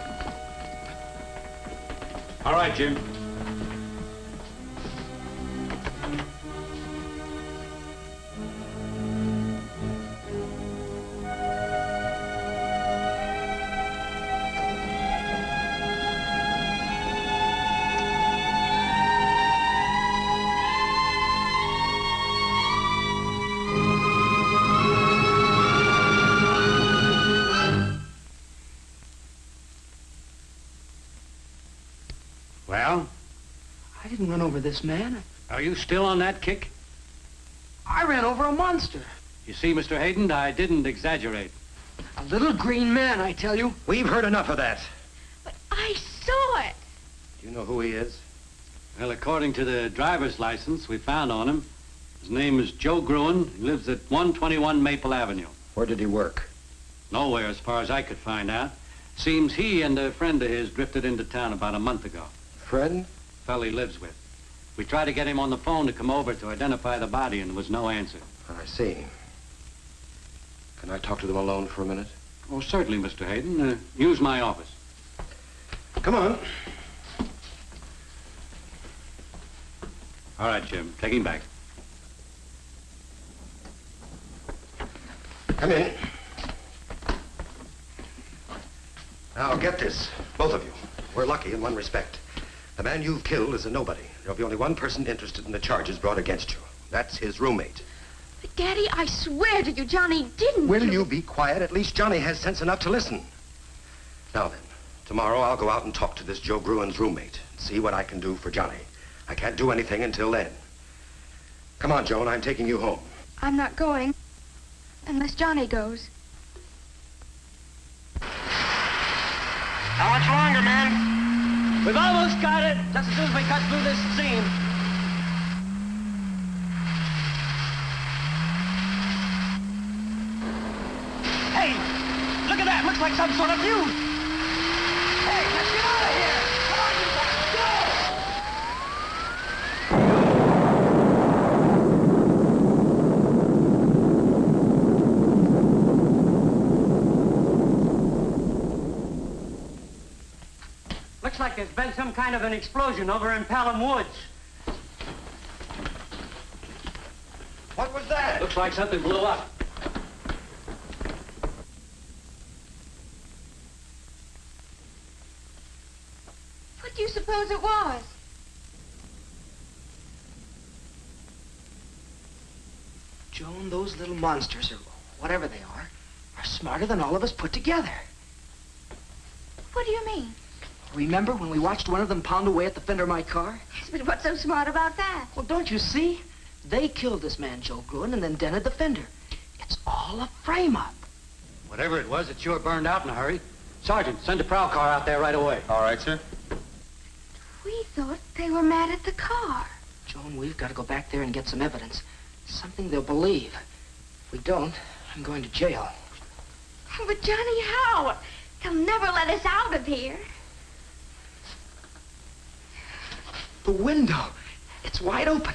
All right, Jim. Well? I didn't run over this man. Are you still on that kick? I ran over a monster. You see, Mr. Hayden, I didn't exaggerate. A little green man, I tell you. We've heard enough of that. I saw it. Do you know who he is? Well, according to the driver's license we found on him, his name is Joe Gruen. He lives at 121 Maple Avenue. Where did he work? Nowhere, as far as I could find out. Seems he and a friend of his drifted into town about a month ago. Friend? Fellow he lives with. We tried to get him on the phone to come over to identify the body, and there was no answer. I see. Can I talk to them alone for a minute? Oh, certainly, Mr. Hayden. Use my office. Come on. All right, Jim. Take him back. Come in. Now, get this, both of you. We're lucky in one respect. The man you've killed is a nobody. There'll be only one person interested in the charges brought against you. That's his roommate. But, Daddy, I swear to you, Johnny didn't. Will you be quiet? At least Johnny has sense enough to listen. Now then, tomorrow I'll go out and talk to this Joe Gruen's roommate and see what I can do for Johnny. I can't do anything until then. Come on, Joan, I'm taking you home. I'm not going unless Johnny goes. How much longer, man? We've almost got it, just as soon as we cut through this seam. Hey, look at that. Looks like some sort of fuse. Hey, let's get out of here. Come on, you guys, go! like there's been some kind of an explosion over in Pelham Woods. What was that? Looks like something blew up. What do you suppose it was? Joan, those little monsters, or whatever they are smarter than all of us put together. What do you mean? Remember when we watched one of them pound away at the fender of my car? Yes, but what's so smart about that? Well, don't you see? They killed this man, Joe Gruen, and then dented the fender. It's all a frame-up. Whatever it was, it sure burned out in a hurry. Sergeant, send a prowl car out there right away. All right, sir. We thought they were mad at the car. Joan, we've got to go back there and get some evidence. Something they'll believe. If we don't, I'm going to jail. But Johnny, how? They'll never let us out of here. The window. It's wide open.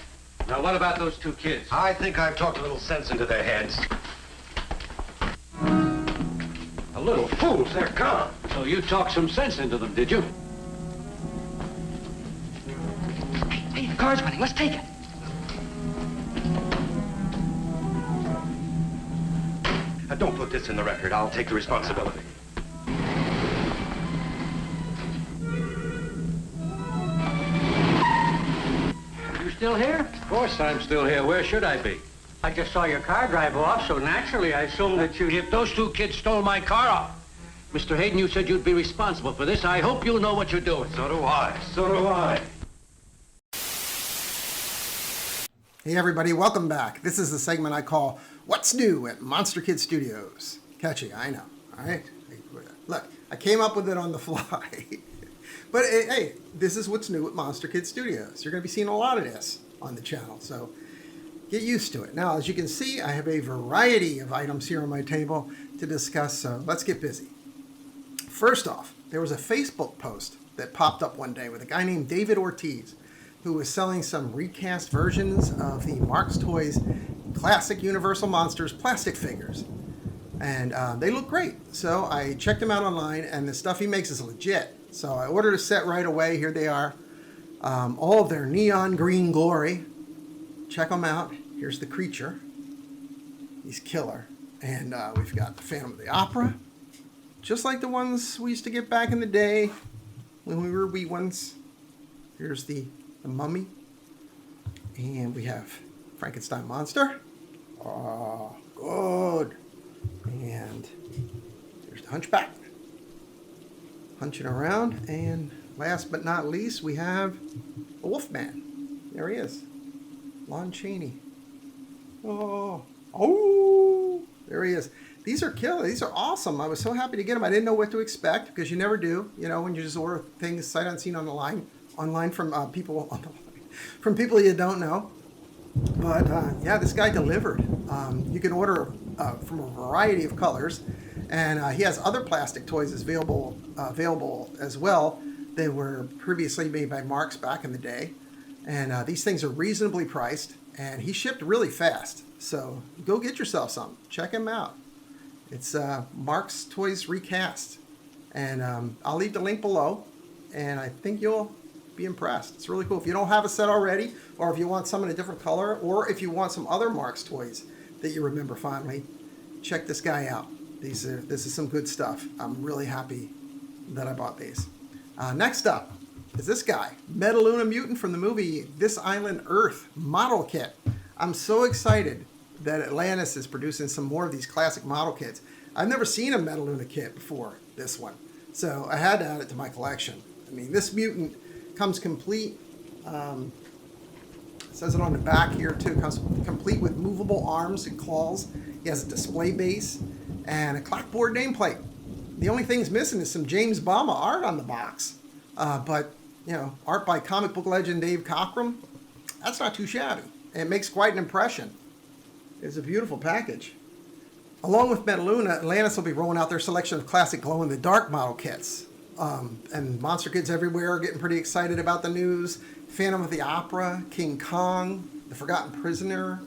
Now, what about those two kids? I think I've talked a little sense into their heads. A little fools, they're gone. So you talked some sense into them, did you? Hey, the car's running. Let's take it. Don't put this in the record. I'll take the responsibility. You still here? Of course I'm still here. Where should I be? I just saw your car drive off, so naturally I assumed that you... If those two kids stole my car off, Mr. Hayden, you said you'd be responsible for this. I hope you know what you're doing. So do I. So do I. Hey everybody, welcome back. This is the segment I call What's New at Monster Kid Studios. Catchy, I know. All right? Look, I came up with it on the fly. But hey, this is what's new at Monster Kid Studios. You're going to be seeing a lot of this on the channel, so get used to it. Now, as you can see, I have a variety of items here on my table to discuss, so let's get busy. First off, there was a Facebook post that popped up one day with a guy named David Ortiz, who was selling some recast versions of the Marx Toys classic Universal Monsters plastic figures. And they look great. So I checked them out online, and the stuff he makes is legit. So I ordered a set right away. Here they are. All of their neon green glory. Check them out. Here's the creature. He's killer. And we've got the Phantom of the Opera. Just like the ones we used to get back in the day when we were wee ones. Here's the Mummy. And we have Frankenstein Monster. Oh, good. And there's the Hunchback. Hunching around. And last but not least, we have the Wolfman. There he is. Lon Chaney. Oh, there he is. These are killer. These are awesome. I was so happy to get them. I didn't know what to expect because you never do. You know, when you just order things sight unseen on the line, online from people on the line, from people you don't know. But yeah, this guy delivered. You can order from a variety of colors, and he has other plastic toys available as well. They were previously made by Marx back in the day, and these things are reasonably priced. And he shipped really fast, so go get yourself some. Check him out. It's Marx Toys Recast, and I'll leave the link below, and I think you'll be impressed. It's really cool. If you don't have a set already, or if you want some in a different color, or if you want some other Marx toys that you remember fondly, check this guy out. This is some good stuff. I'm really happy that I bought these. Next up is this guy, Metaluna Mutant from the movie This Island Earth model kit. I'm so excited that Atlantis is producing some more of these classic model kits. I've never seen a Metaluna kit before this one, so I had to add it to my collection. I mean, this mutant comes complete. It says it on the back here too. It comes complete with movable arms and claws. He has a display base and a clapboard nameplate. The only thing's missing is some James Bama art on the box, but you know, art by comic book legend Dave Cockrum. That's not too shabby. It makes quite an impression. It's a beautiful package. Along with Metaluna, Atlantis will be rolling out their selection of classic glow-in-the-dark model kits. And monster kids everywhere are getting pretty excited about the news. Phantom of the Opera, King Kong, The Forgotten Prisoner,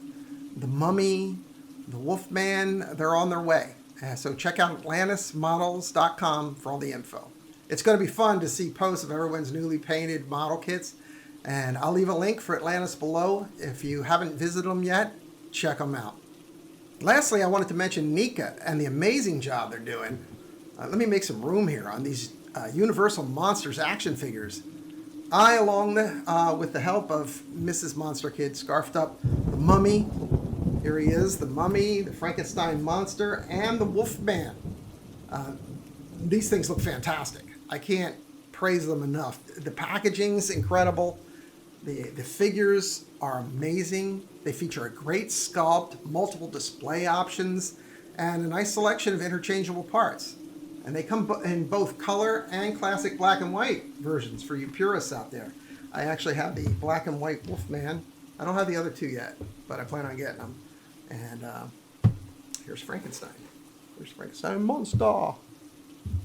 The Mummy, The Wolfman, they're on their way. So check out AtlantisModels.com for all the info. It's going to be fun to see posts of everyone's newly painted model kits. And I'll leave a link for Atlantis below. If you haven't visited them yet, check them out. Lastly, I wanted to mention NECA and the amazing job they're doing. Let me make some room here on these Universal Monsters action figures. I, along with the help of Mrs. Monster Kid, scarfed up the Mummy. Here he is, the Mummy, the Frankenstein Monster, and the Wolfman. These things look fantastic. I can't praise them enough. The packaging's incredible. The figures are amazing. They feature a great sculpt, multiple display options, and a nice selection of interchangeable parts. And they come in both color and classic black and white versions for you purists out there. I actually have the black and white Wolfman. I don't have the other two yet, but I plan on getting them. And here's Frankenstein. Here's Frankenstein Monster.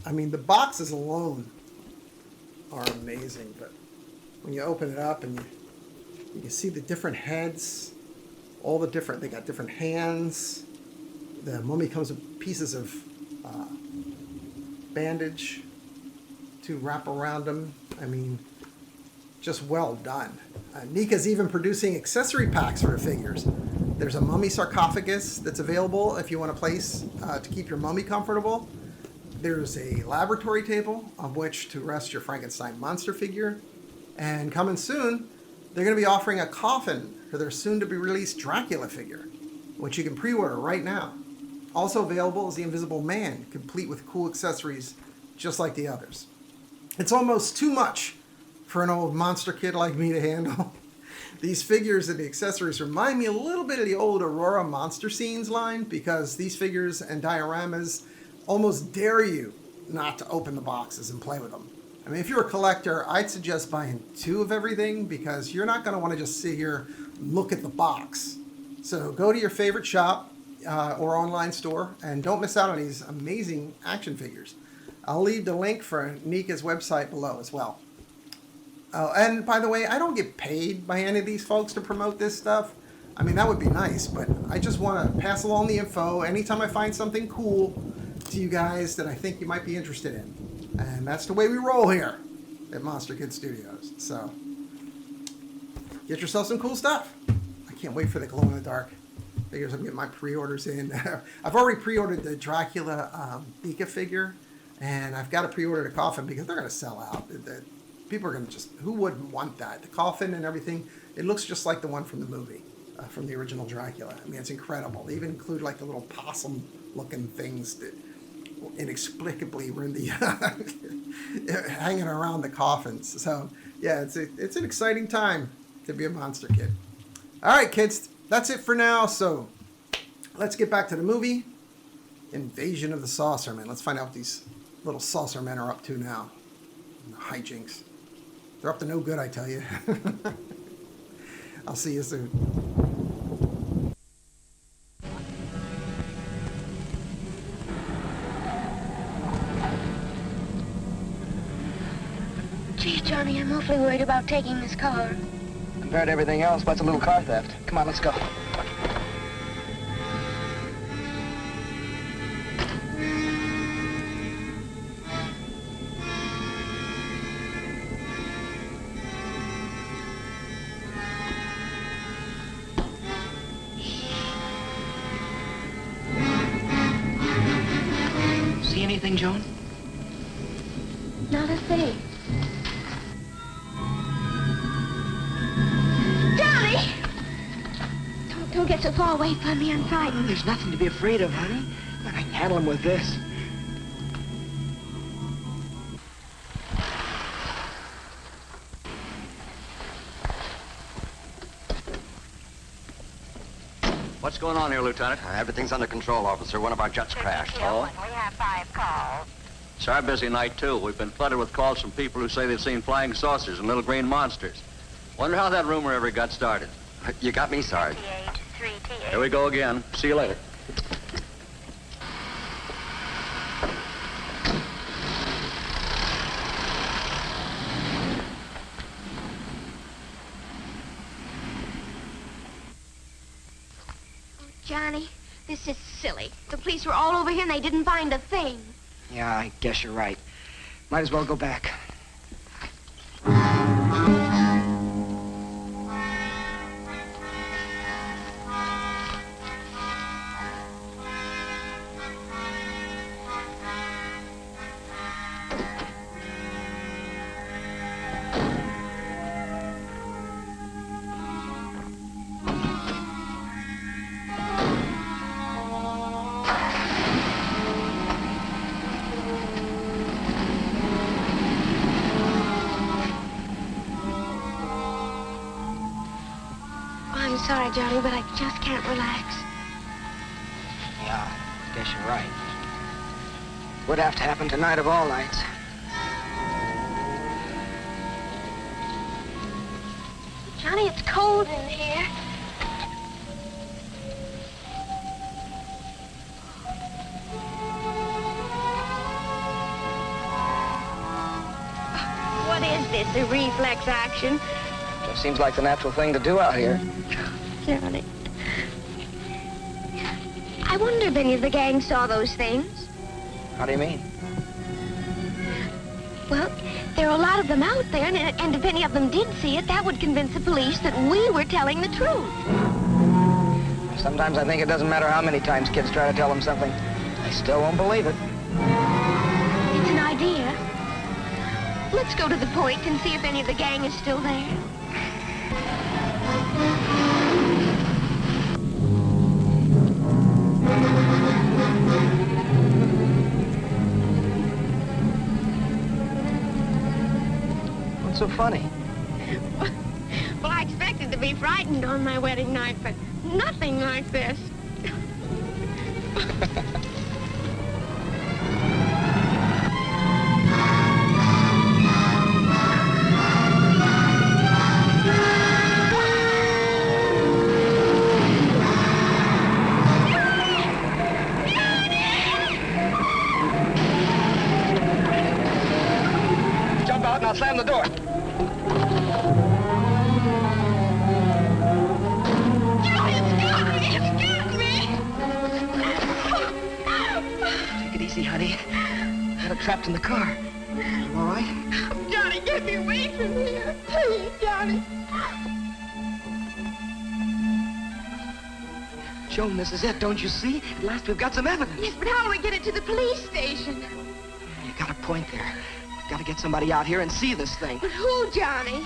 I mean, the boxes alone are amazing, but when you open it up and you can see the different heads, all the different, they got different hands. The Mummy comes with pieces of bandage to wrap around them. I mean, just well done. NECA's even producing accessory packs for the figures. There's a Mummy sarcophagus that's available if you want a place to keep your Mummy comfortable. There's a laboratory table on which to rest your Frankenstein monster figure. And coming soon, they're going to be offering a coffin for their soon-to-be-released Dracula figure, which you can pre-order right now. Also available is the Invisible Man, complete with cool accessories just like the others. It's almost too much for an old monster kid like me to handle. These figures and the accessories remind me a little bit of the old Aurora Monster Scenes line, because these figures and dioramas almost dare you not to open the boxes and play with them. I mean, if you're a collector, I'd suggest buying 2 of everything, because you're not going to want to just sit here and look at the box. So go to your favorite shop or online store and don't miss out on these amazing action figures. I'll leave the link for NECA's website below as well. Oh, and by the way, I don't get paid by any of these folks to promote this stuff. I mean, that would be nice, but I just want to pass along the info anytime I find something cool to you guys that I think you might be interested in. And that's the way we roll here at Monster Kid Studios. So, get yourself some cool stuff. I can't wait for the glow-in-the-dark figures. I'm getting my pre-orders in. I've already pre-ordered the Dracula NECA figure, and I've got to pre-order the coffin because they're going to sell out. People are going to just, who wouldn't want that? The coffin and everything, it looks just like the one from the movie, from the original Dracula. I mean, it's incredible. They even include like the little possum-looking things that inexplicably were in the hanging around the coffins. So yeah, it's an exciting time to be a monster kid. All right, kids, that's it for now. So let's get back to the movie, Invasion of the Saucermen. Let's find out what these little saucer men are up to now. Hijinks. They're up to no good, I tell you. I'll see you soon. Gee, Johnny, I'm awfully worried about taking this car. Compared to everything else, what's a little car theft? Come on, let's go. See anything, Joan? Not a thing. Johnny! Don't get so far away from me. I'm frightened. There's nothing to be afraid of, honey. I can handle him with this. What's going on here, Lieutenant? Everything's under control, officer. One of our jets crashed. Oh? We have 5 calls. It's our busy night, too. We've been flooded with calls from people who say they've seen flying saucers and little green monsters. Wonder how that rumor ever got started. You got me, Sarge. Here we go again. See you later. Johnny, this is silly. The police were all over here and they didn't find a thing. Yeah, I guess you're right. Might as well go back. I'm sorry, Johnny, but I just can't relax. Yeah, guess you're right. Would have to happen tonight of all nights. Johnny, it's cold in here. What is this, a reflex action? Just seems like the natural thing to do out here. Johnny. I wonder if any of the gang saw those things. How do you mean? Well, there are a lot of them out there, and if any of them did see it, that would convince the police that we were telling the truth. Sometimes I think it doesn't matter how many times kids try to tell them something. They still won't believe it. It's an idea. Let's go to the point and see if any of the gang is still there. What's so funny? Well, I expected to be frightened on my wedding night, but nothing like this. Jump out and I'll slam the door. Take it easy, honey. Got it trapped in the car. You all right? Johnny, get me away from here. Please, Johnny. Joan, this is it. Don't you see? At last we've got some evidence. Yes, but how do we get it to the police station? You got a point there. We've got to get somebody out here and see this thing. But who, Johnny?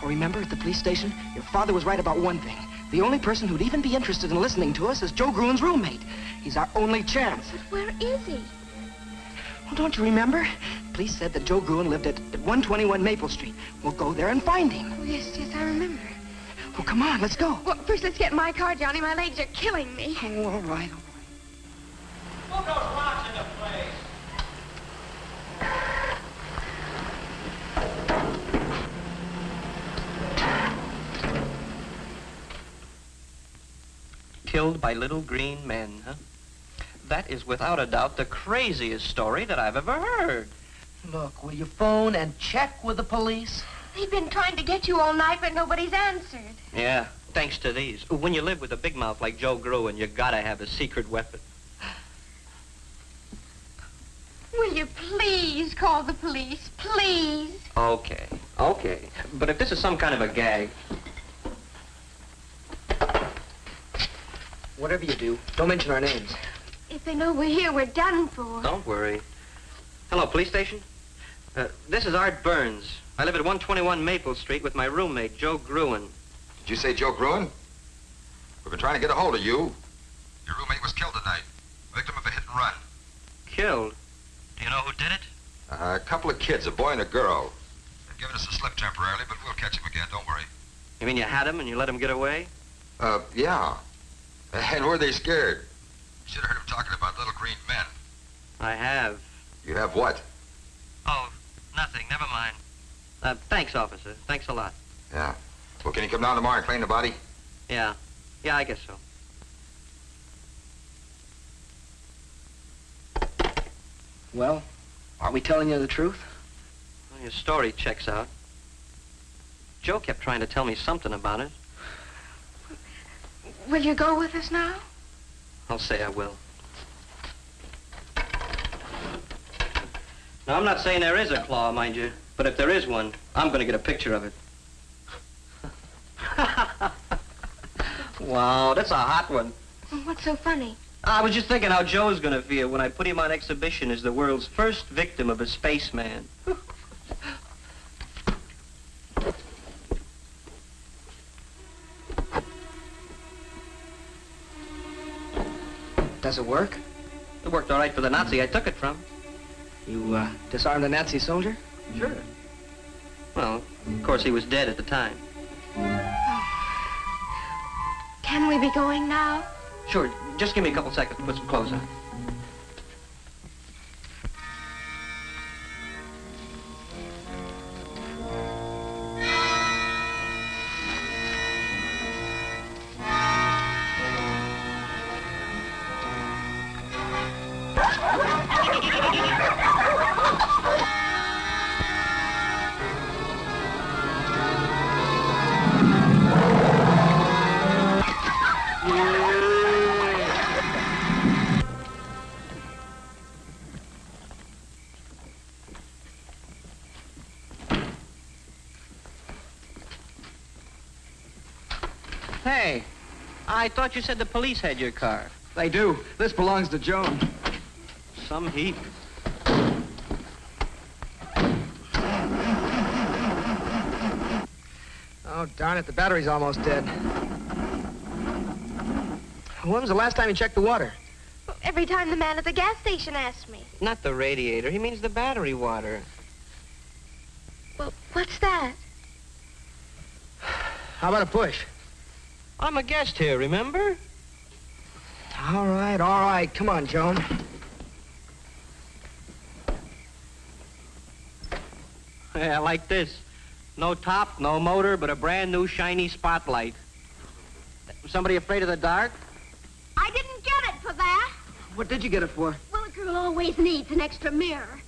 Well, remember, at the police station, your father was right about one thing. The only person who'd even be interested in listening to us is Joe Gruen's roommate. He's our only chance. But where is he? Well, don't you remember? Police said that Joe Gruen lived at 121 Maple Street. We'll go there and find him. Oh, yes, I remember. Well, come on, let's go. Well, first let's get in my car, Johnny. My legs are killing me. Oh, all right. Move those rocks into place. Killed by little green men, huh? That is without a doubt the craziest story that I've ever heard. Look, will you phone and check with the police? They've been trying to get you all night, but nobody's answered. Yeah, thanks to these. When you live with a big mouth like Joe Gruen, you gotta have a secret weapon. Will you please call the police? Please. Okay. But if this is some kind of a gag... Whatever you do, don't mention our names. If they know we're here, we're done for. Don't worry. Hello, police station? This is Art Burns. I live at 121 Maple Street with my roommate, Joe Gruen. Did you say Joe Gruen? We've been trying to get a hold of you. Your roommate was killed tonight. Victim of a hit and run. Killed? Do you know who did it? A couple of kids, a boy and a girl. They've given us a slip temporarily, but we'll catch him again, don't worry. You mean you had him and you let him get away? Yeah. And were they scared? You should have heard him talking about little green men. I have. You have what? Oh, nothing. Never mind. Thanks, officer. Thanks a lot. Yeah. Well, can you come down tomorrow and claim the body? Yeah. Yeah, I guess so. Well, are we telling you the truth? Well, your story checks out. Joe kept trying to tell me something about it. Will you go with us now? I'll say I will. Now, I'm not saying there is a claw, mind you, but if there is one, I'm going to get a picture of it. Wow, that's a hot one. What's so funny? I was just thinking how Joe's going to feel when I put him on exhibition as the world's first victim of a spaceman. Does it work? It worked all right for the Nazi I took it from. You, disarmed a Nazi soldier? Sure. Well, of course, he was dead at the time. Can we be going now? Sure, just give me a couple seconds to put some clothes on. Hey, I thought you said the police had your car. They do. This belongs to Joan. Some heat. Oh, darn it, the battery's almost dead. When was the last time you checked the water? Every time the man at the gas station asks me. Not the radiator. He means the battery water. Well, what's that? How about a push? I'm a guest here, remember? All right. Come on, Joan. Yeah, like this. No top, no motor, but a brand new shiny spotlight. Somebody afraid of the dark? I didn't get it for that. What did you get it for? Well, a girl always needs an extra mirror.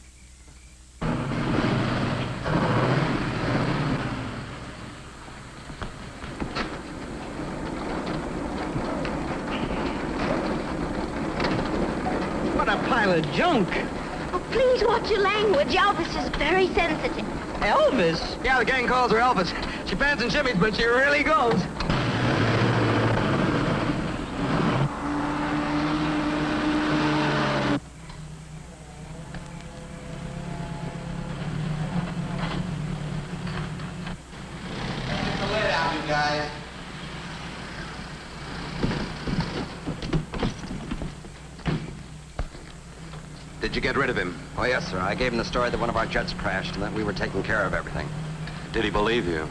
What a pile of junk. Oh, please watch your language. Elvis is very sensitive. Elvis? Yeah, the gang calls her Elvis. She pants and shimmies, but she really goes. Get the lid out, you guys. Did you get rid of him? Oh, yes, sir. I gave him the story that one of our jets crashed and that we were taking care of everything. Did he believe you?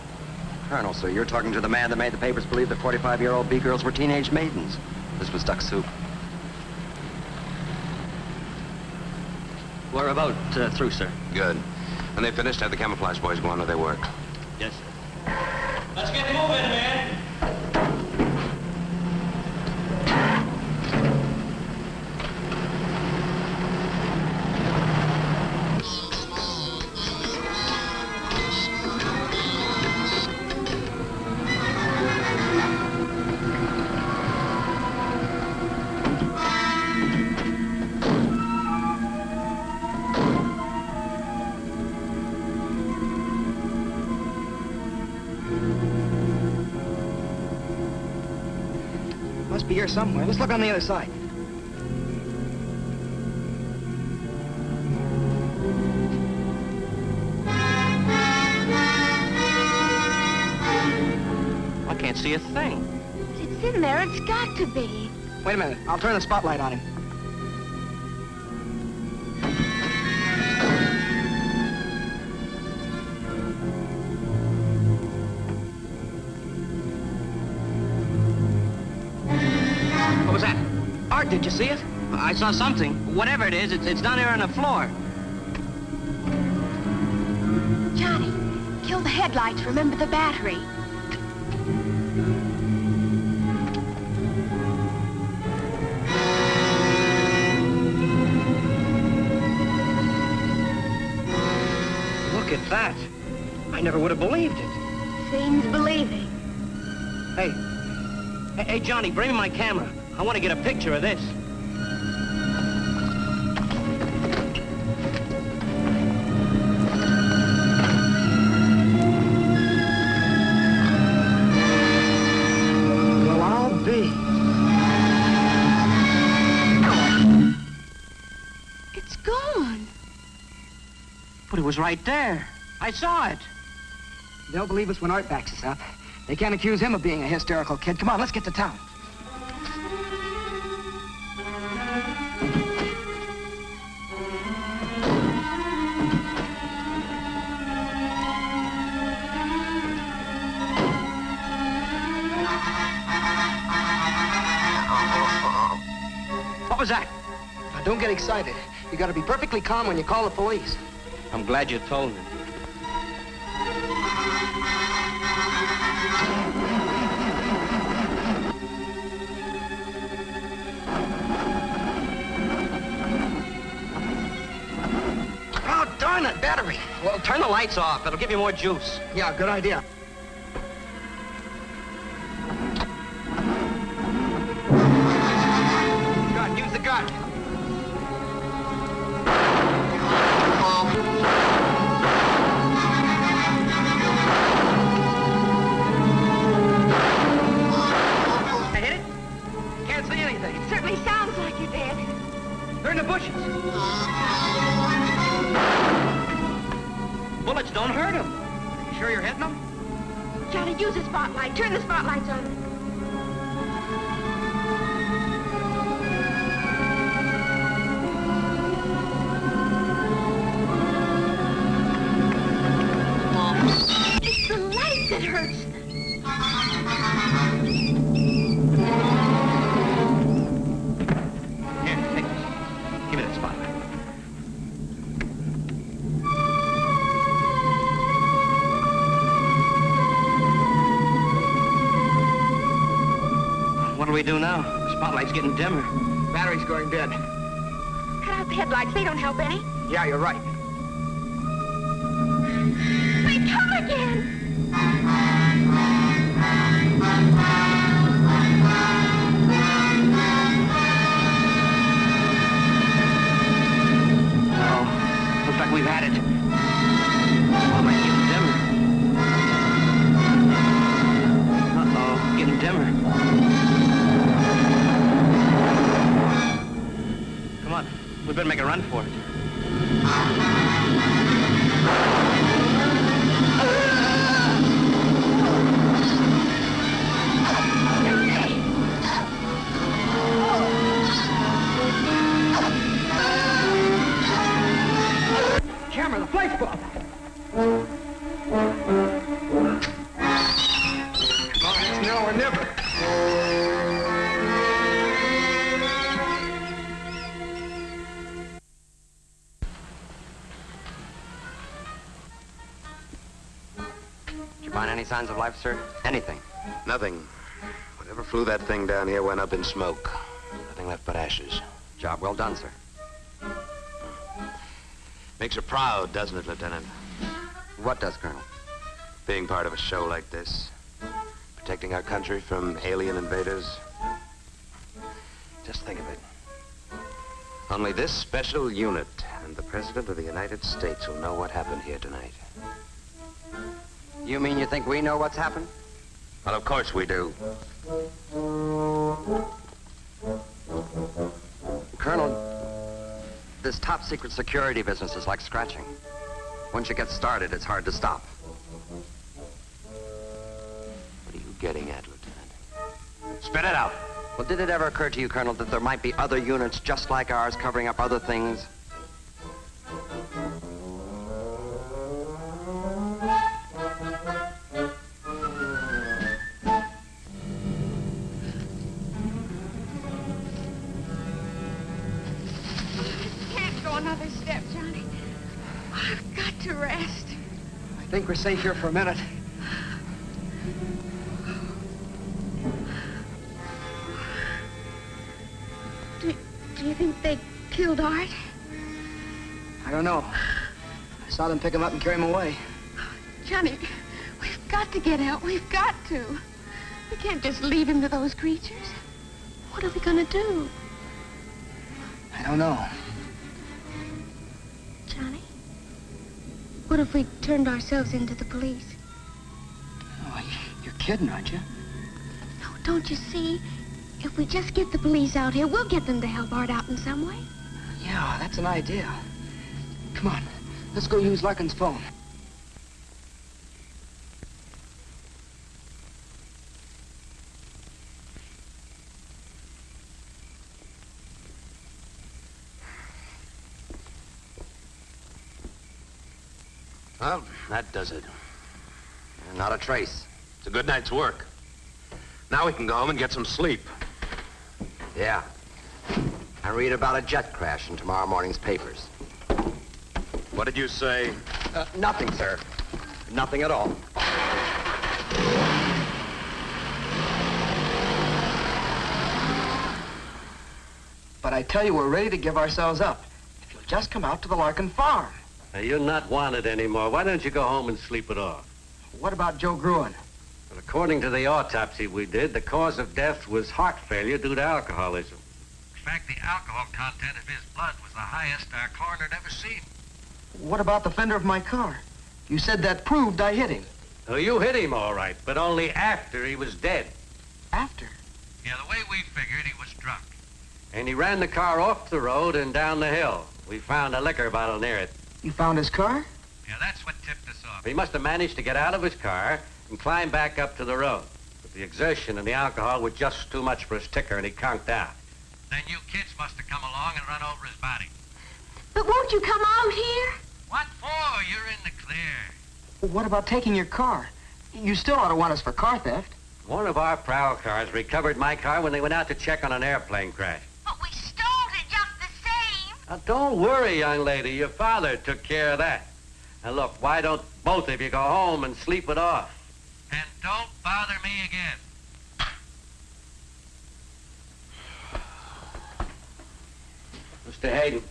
Colonel, sir, you're talking to the man that made the papers believe that 45-year-old B-girls were teenage maidens. This was duck soup. We're about through, sir. Good. When they finished, have the camouflage boys go on with their work. Yes, sir. Let's get moving, man. Must be here somewhere. Let's look on the other side. I can't see a thing. It's in there. It's got to be. Wait a minute. I'll turn the spotlight on him. What was that? Art, did you see it? I saw something. Whatever it is, it's down here on the floor. Johnny, kill the headlights. Remember the battery. Look at that. I never would have believed it. Seems believing. Hey, Johnny, bring me my camera. I want to get a picture of this. It's gone. But it was right there. I saw it. They'll believe us when Art backs us up. They can't accuse him of being a hysterical kid. Come on, let's get to town. What was that? Now, don't get excited. You gotta be perfectly calm when you call the police. I'm glad you told me. Oh, darn it, battery. Well, turn the lights off. It'll give you more juice. Yeah, good idea. Gun, use the gun. I hit it? Can't see anything. It certainly sounds like you did. They're in the bushes. Bullets don't hurt them. You sure you're hitting them? Johnny, use the spotlight. Turn the spotlights on. It's the light that hurts. Here, take this. Give me that spotlight. What do we do now? The spotlight's getting dimmer. Battery's going dead. Cut out the headlights. They don't help any. Yeah, you're right. They come again. Oh, looks like we've had it. Spotlight's getting dimmer. Uh-oh, getting dimmer. Come on, we better make a run for it. Camera, the flash bulb. It's now or never. Did you find any signs of life, sir? Anything? Nothing. Whatever flew that thing down here went up in smoke. Nothing left but ashes. Job well done, sir. Makes her proud, doesn't it, Lieutenant? What does, Colonel? Being part of a show like this. Protecting our country from alien invaders. Just think of it. Only this special unit and the President of the United States will know what happened here tonight. You mean you think we know what's happened? Well, of course we do. Colonel, this top secret security business is like scratching. Once you get started, it's hard to stop. What are you getting at, Lieutenant? Spit it out. Well, did it ever occur to you, Colonel, that there might be other units just like ours covering up other things? Can't go another step, Johnny. I've got to rest. I think we're safe here for a minute. Do you think they killed Art? I don't know. I saw them pick him up and carry him away. Johnny, we've got to get out. We've got to. We can't just leave him to those creatures. What are we going to do? I don't know. Johnny? What if we turned ourselves into the police? Oh, you're kidding, aren't you? No, don't you see? If we just get the police out here, we'll get them to help Art out in some way. Yeah, that's an idea. Come on, let's go use Larkin's phone. Well, that does it. Not a trace. It's a good night's work. Now we can go home and get some sleep. Yeah. And read about a jet crash in tomorrow morning's papers. What did you say? Nothing, sir. Nothing at all. But I tell you, we're ready to give ourselves up. If you'll just come out to the Larkin farm. Now, you're not wanted anymore. Why don't you go home and sleep it off? What about Joe Gruen? Well, according to the autopsy we did, the cause of death was heart failure due to alcoholism. In fact, the alcohol content of his blood was the highest our coroner had ever seen. What about the fender of my car? You said that proved I hit him. Oh, you hit him all right, but only after he was dead. After? Yeah, the way we figured, he was drunk. And he ran the car off the road and down the hill. We found a liquor bottle near it. You found his car? Yeah, that's what tipped us off. He must have managed to get out of his car and climb back up to the road. But the exertion and the alcohol were just too much for his ticker, and he conked out. Then you kids must have come along and run over his body. But won't you come out here? What for? You're in the clear. What about taking your car? You still ought to want us for car theft. One of our prowl cars recovered my car when they went out to check on an airplane crash. But we stole it just the same. Now, don't worry, young lady. Your father took care of that. Now, look, why don't both of you go home and sleep it off? And don't bother me again. Mr. Hayden.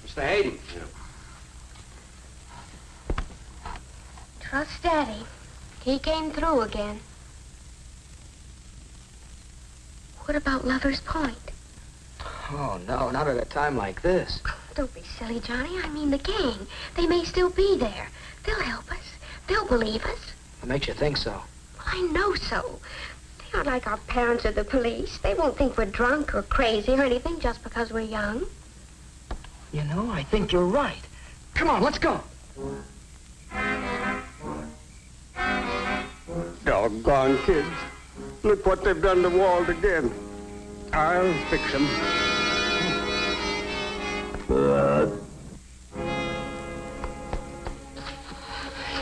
Mr. Hayden. Trust Daddy. He came through again. What about Lover's Point? Oh, no, not at a time like this. Don't be silly, Johnny. I mean the gang. They may still be there. They'll help us. They'll believe us. What makes you think so? Well, I know so. They aren't like our parents or the police. They won't think we're drunk or crazy or anything just because we're young. You know, I think you're right. Come on, let's go. Doggone kids. Look what they've done to Walt again. I'll fix him.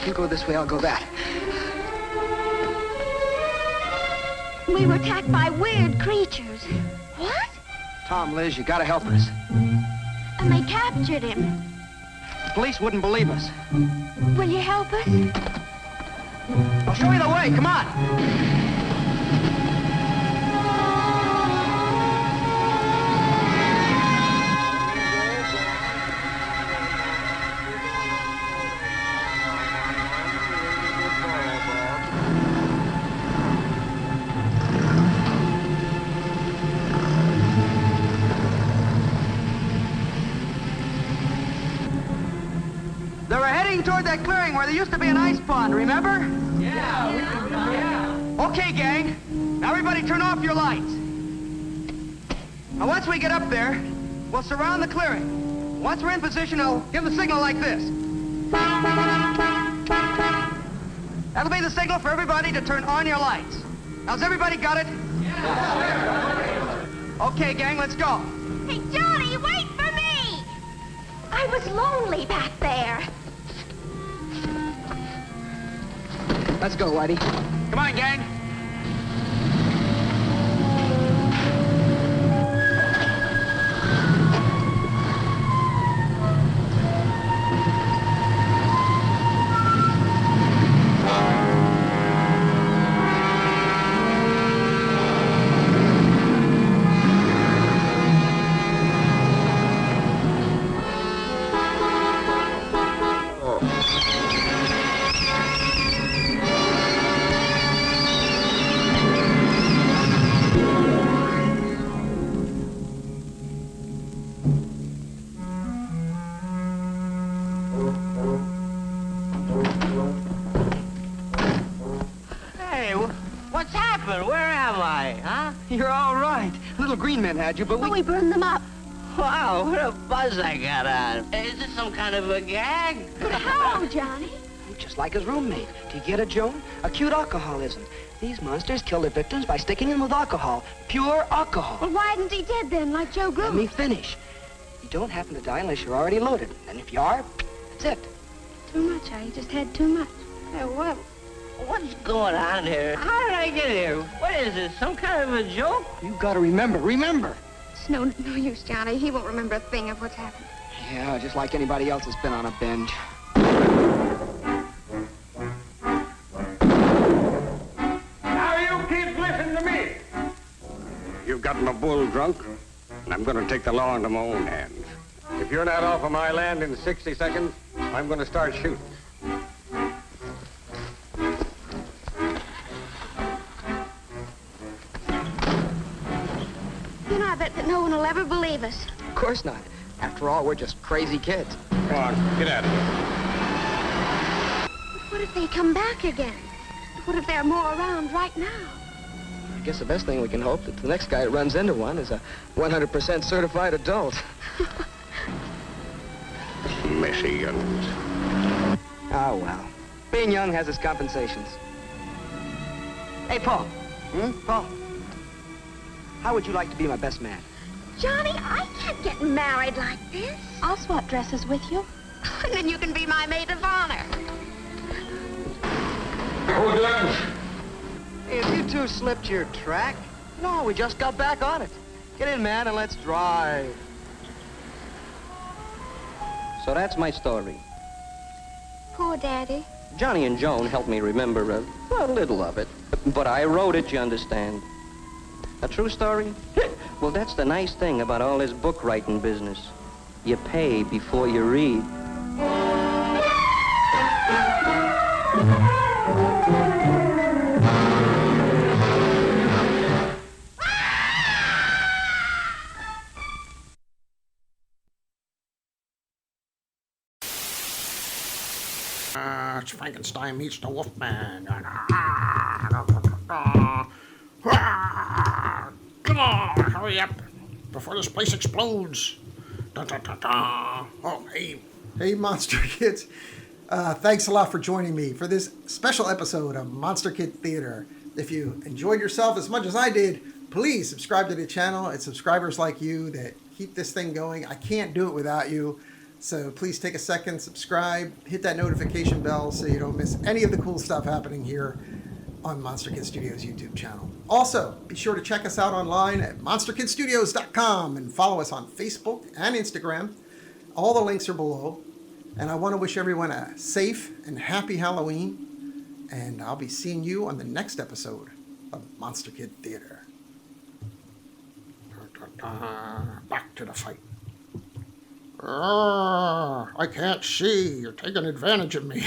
You go this way, I'll go that. We were attacked by weird creatures. What? Tom, Liz, you gotta help us. And they captured him. The police wouldn't believe us. Will you help us? I'll show you the way, come on. They were heading toward that clearing where there used to be an ice pond, remember? Yeah. Okay, gang. Now everybody turn off your lights. Now once we get up there, we'll surround the clearing. Once we're in position, I'll give the signal like this. That'll be the signal for everybody to turn on your lights. Now, has everybody got it? Yeah. Okay, gang, let's go. Hey, Johnny, wait for me! I was lonely back there. Let's go, Whitey. Come on, gang. You're all right. Little green men had you, but we burned them up. Wow, what a buzz I got on. Is this some kind of a gag? But how, Johnny? Just like his roommate. Do you get it, Joan? Acute alcoholism. These monsters kill their victims by sticking them with alcohol. Pure alcohol. Well, why isn't he dead then, like Joe Gruen? Let me finish. You don't happen to die unless you're already loaded. And if you are, that's it. Too much, I just had too much. Well, what's going on here? How did I get here? What is this, some kind of a joke? You gotta remember. It's no use, Johnny. He won't remember a thing of what's happened. Yeah, just like anybody else that's been on a binge. Now you kids listen to me. You've got my bull drunk, and I'm gonna take the law into my own hands. If you're not off of my land in 60 seconds, I'm gonna start shooting. You know, I bet that no one will ever believe us. Of course not. After all, we're just crazy kids. Come on, get out of here. But what if they come back again? What if there are more around right now? I guess the best thing we can hope that the next guy that runs into one is a 100% certified adult. Messy young'uns. Oh, well. Being young has its compensations. Hey, Paul. Paul. How would you like to be my best man? Johnny, I can't get married like this. I'll swap dresses with you. And then you can be my maid of honor. Who does? Hey, have you two slipped your track? No, we just got back on it. Get in, man, and let's drive. So that's my story. Poor Daddy. Johnny and Joan helped me remember a little of it. But I wrote it, you understand. A true story? Well, that's the nice thing about all this book writing business. You pay before you read. It's Frankenstein meets the Wolfman. Come on, hurry up before this place explodes. Oh, hey, Monster Kids. Thanks a lot for joining me for this special episode of Monster Kid Theater. If you enjoyed yourself as much as I did, please subscribe to the channel. It's subscribers like you that keep this thing going. I can't do it without you. So please take a second, subscribe, hit that notification bell so you don't miss any of the cool stuff happening here on Monster Kid Studios YouTube channel. Also, be sure to check us out online at monsterkidstudios.com and follow us on Facebook and Instagram. All the links are below. And I want to wish everyone a safe and happy Halloween. And I'll be seeing you on the next episode of Monster Kid Theater. Back to the fight. I can't see. You're taking advantage of me.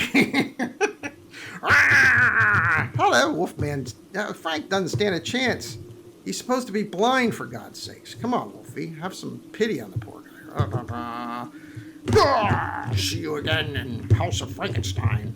Hello, Wolfman. Frank doesn't stand a chance. He's supposed to be blind, for God's sakes. Come on, Wolfie. Have some pity on the poor guy. See you again in House of Frankenstein.